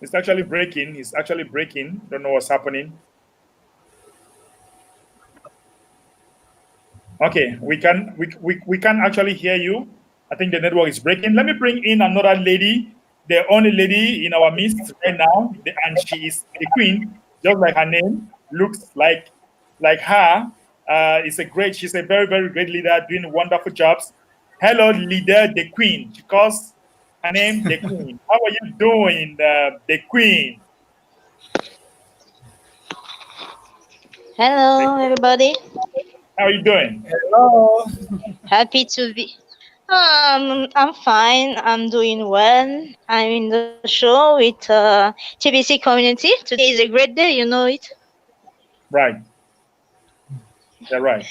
It's actually breaking. It's actually breaking. Don't know what's happening. Okay, we can actually hear you. I think the network is breaking. Let me bring in another lady, the only lady in our midst right now, and she is the queen, just like her name looks like her. She's a very very great leader, doing wonderful jobs. Hello, leader, the queen. She calls her name the queen. How are you doing, the queen? Hello, everybody. How are you doing? Hello. Happy to be. I'm fine. I'm doing well. I'm in the show with TBC community. Today is a great day. You know it. Right. Yeah, right.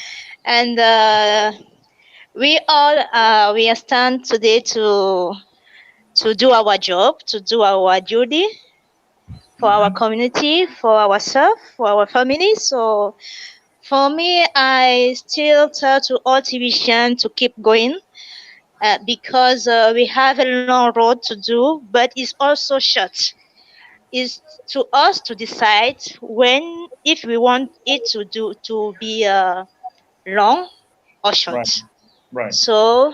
And we are stand today to do our job, to do our duty for our community, for ourselves, for our family. So for me, I still tell to all TVCians to keep going. Because we have a long road to do, but it's also short. It's to us to decide when, if we want it to be long or short. Right. Right. So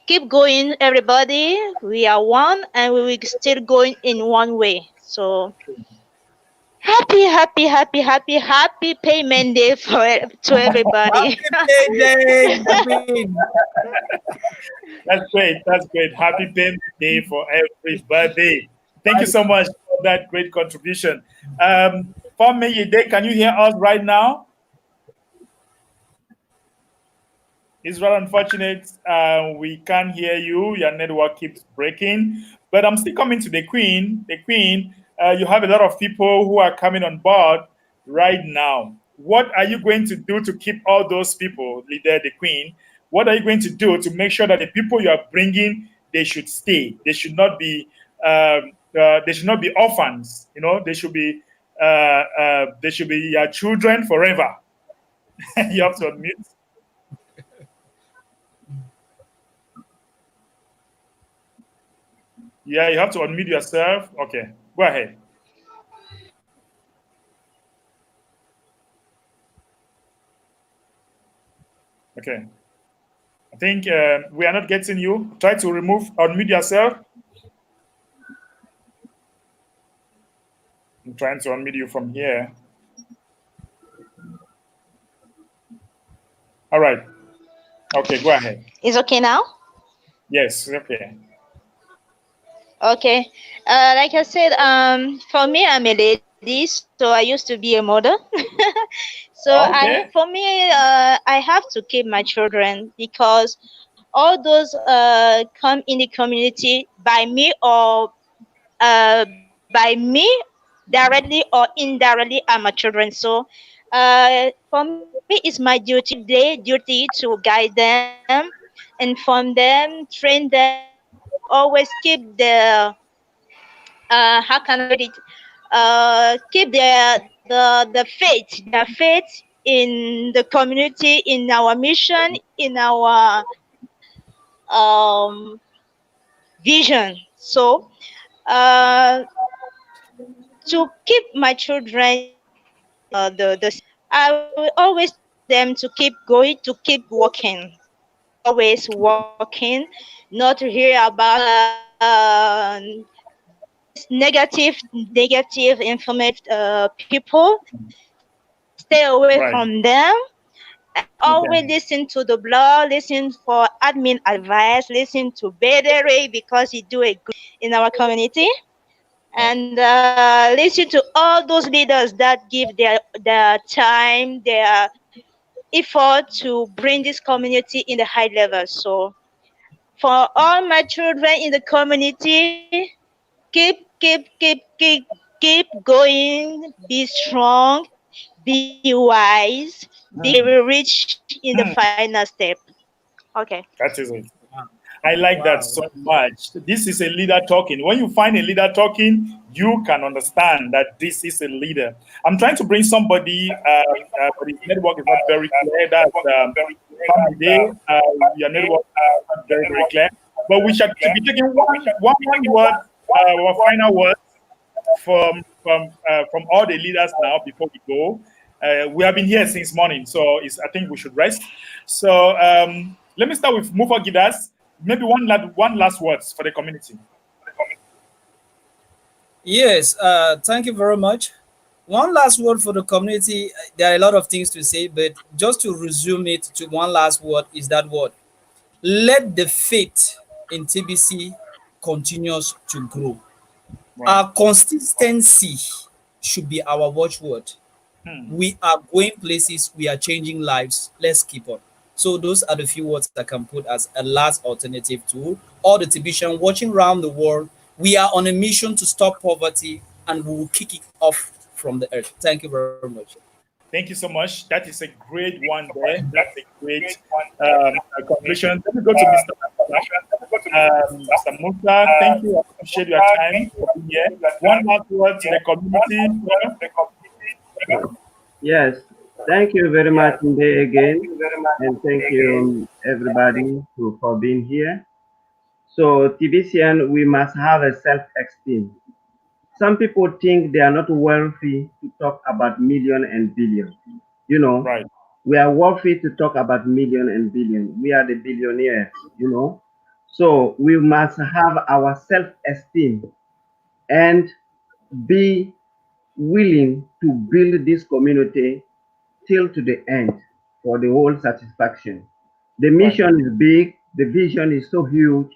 keep going, everybody. We are one, and we will still going in one way. So happy payment day to everybody. Happy payday, Queen. That's great. That's great. Happy payment day for everybody. Thank you so much for that great contribution. Yede, can you hear us right now? It's rather unfortunate. We can't hear you. Your network keeps breaking. But I'm still coming to the Queen. The Queen, you have a lot of people who are coming on board right now. What are you going to do to keep all those people, leader, the Queen? What are you going to do to make sure that the people you are bringing, they should stay? They should not be orphans. You know, they should be your children forever. You have to unmute. Yeah, you have to unmute yourself. Okay, go ahead. Okay. I think we are not getting you. Try to unmute yourself. I'm trying to unmute you from here. All right. Okay, go ahead. It's okay now? Yes, okay. Okay. Like I said, for me, I'm a lady, so I used to be a mother. So Okay. for me, I have to keep my children because all those come in the community by me or by me directly or indirectly are my children. So for me, it's my duty to guide them, inform them, train them, always keep the how can I put it? Keep their faith in the community, in our mission, in our vision. So to keep my children I will always tell them to keep going, to keep working, always working, not to hear about this negative informative people. Stay away from them. Always listen to the blog, listen for admin advice, listen to Bedere because he do a good in our community. And listen to all those leaders that give their time, their effort to bring this community in the high level. So for all my children in the community, keep going, be strong, be wise, be rich in the final step. Okay. That is it. I like that so much. This is a leader talking. When you find a leader talking, you can understand that this is a leader. I'm trying to bring somebody, but his network is not very clear. That's your network is not very, very clear. But we should be taking one word our final words from all the leaders now before we go. We have been here since morning, so I think we should rest. So let me start with Mufa Gidas. Maybe one last words for the community. Yes, thank you very much. One last word for the community. There are a lot of things to say, but just to resume it to one last word is that word. Let the faith in TBC continues to grow. Right. Our consistency should be our watchword. We are going places, we are changing lives. Let's keep on. So those are the few words I can put as a last alternative to all the TBC watching around the world. We are on a mission to stop poverty, and we will kick it off from the earth. Thank you very much. Thank you so much. That is a great one there. That's a great conclusion. Let me go to Mr. Musa. Thank you. I appreciate your time for being here. One last word to the community. Yes, thank you very much Mbe again, and thank you everybody for being here. So TBCN, we must have a self-esteem. Some people think they are not worthy to talk about million and billion. You know, Right. we are worthy to talk about million and billion. We are the billionaires, you know. So we must have our self-esteem and be willing to build this community till to the end for the whole satisfaction. The mission is big, the vision is so huge,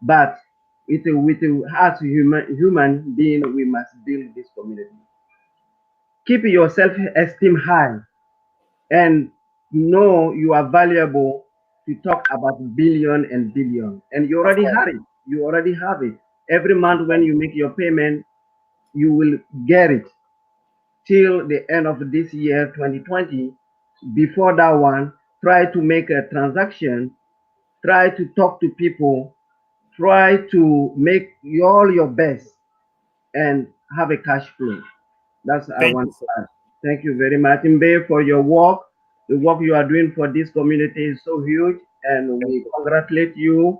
but as human being, we must build this community. Keep your self-esteem high and know you are valuable to talk about billion and billion. And you already have it. You already have it. Every month when you make your payment, you will get it till the end of this year, 2020. Before that one, try to make a transaction, try to talk to people, try to make all your best and have a cash flow. That's what I Thank want you. to add. Thank you very much, Mbe, for your work. The work you are doing for this community is so huge, and we congratulate you.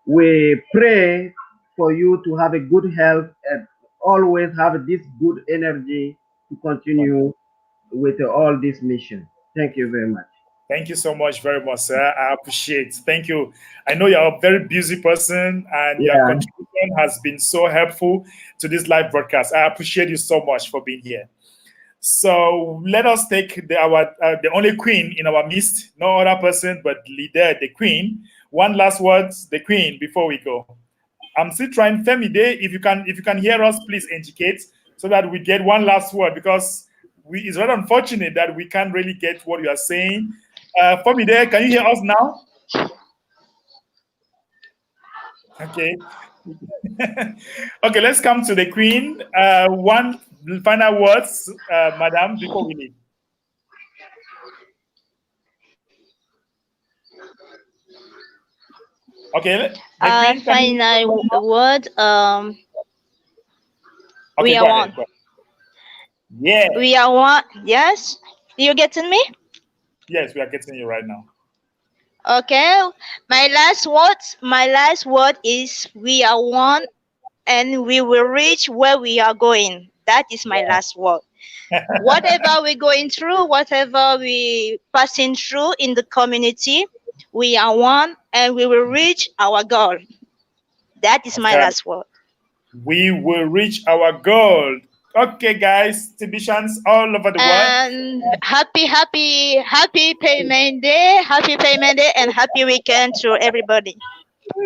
We pray for you to have a good health and always have this good energy to continue with all this mission. Thank you very much. Thank you so much, very much, sir. I appreciate. Thank you. I know you're a very busy person, and your Yeah. contribution has been so helpful to this live broadcast. I appreciate you so much for being here. So let us take the only queen in our midst, no other person but leader, the queen. One last word, the queen, before we go. I'm still trying. Femi Day, if you can hear us, please indicate so that we get one last word, because it's rather unfortunate that we can't really get what you are saying. Femi Day, can you hear us now? Okay. Okay, let's come to the queen. One final words, madam, before we leave. Okay. Final word. Okay, we are one. Yeah. We are one. Yes. You getting me? Yes, we are getting you right now. Okay. My last word is we are one, and we will reach where we are going. That is my last word. Whatever we're going through, whatever we passing through in the community, we are one, and we will reach our goal. That is my last word. We will reach our goal. Okay, guys, TBCans all over the world. And happy payment day, and happy weekend to everybody.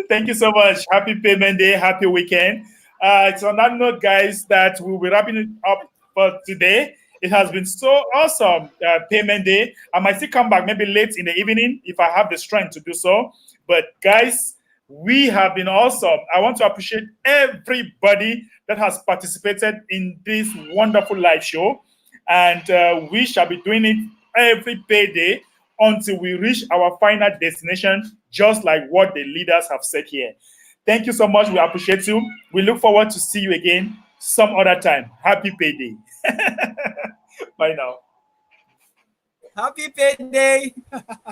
Thank you so much. Happy payment day, happy weekend. It's on that note, guys, that we'll be wrapping it up for today. It has been so awesome, payment day. I might still come back maybe late in the evening if I have the strength to do so. But guys, we have been awesome. I want to appreciate everybody that has participated in this wonderful live show. And we shall be doing it every payday until we reach our final destination, just like what the leaders have said here. Thank you so much. We appreciate you. We look forward to see you again some other time. Happy payday. Bye now. Happy payday.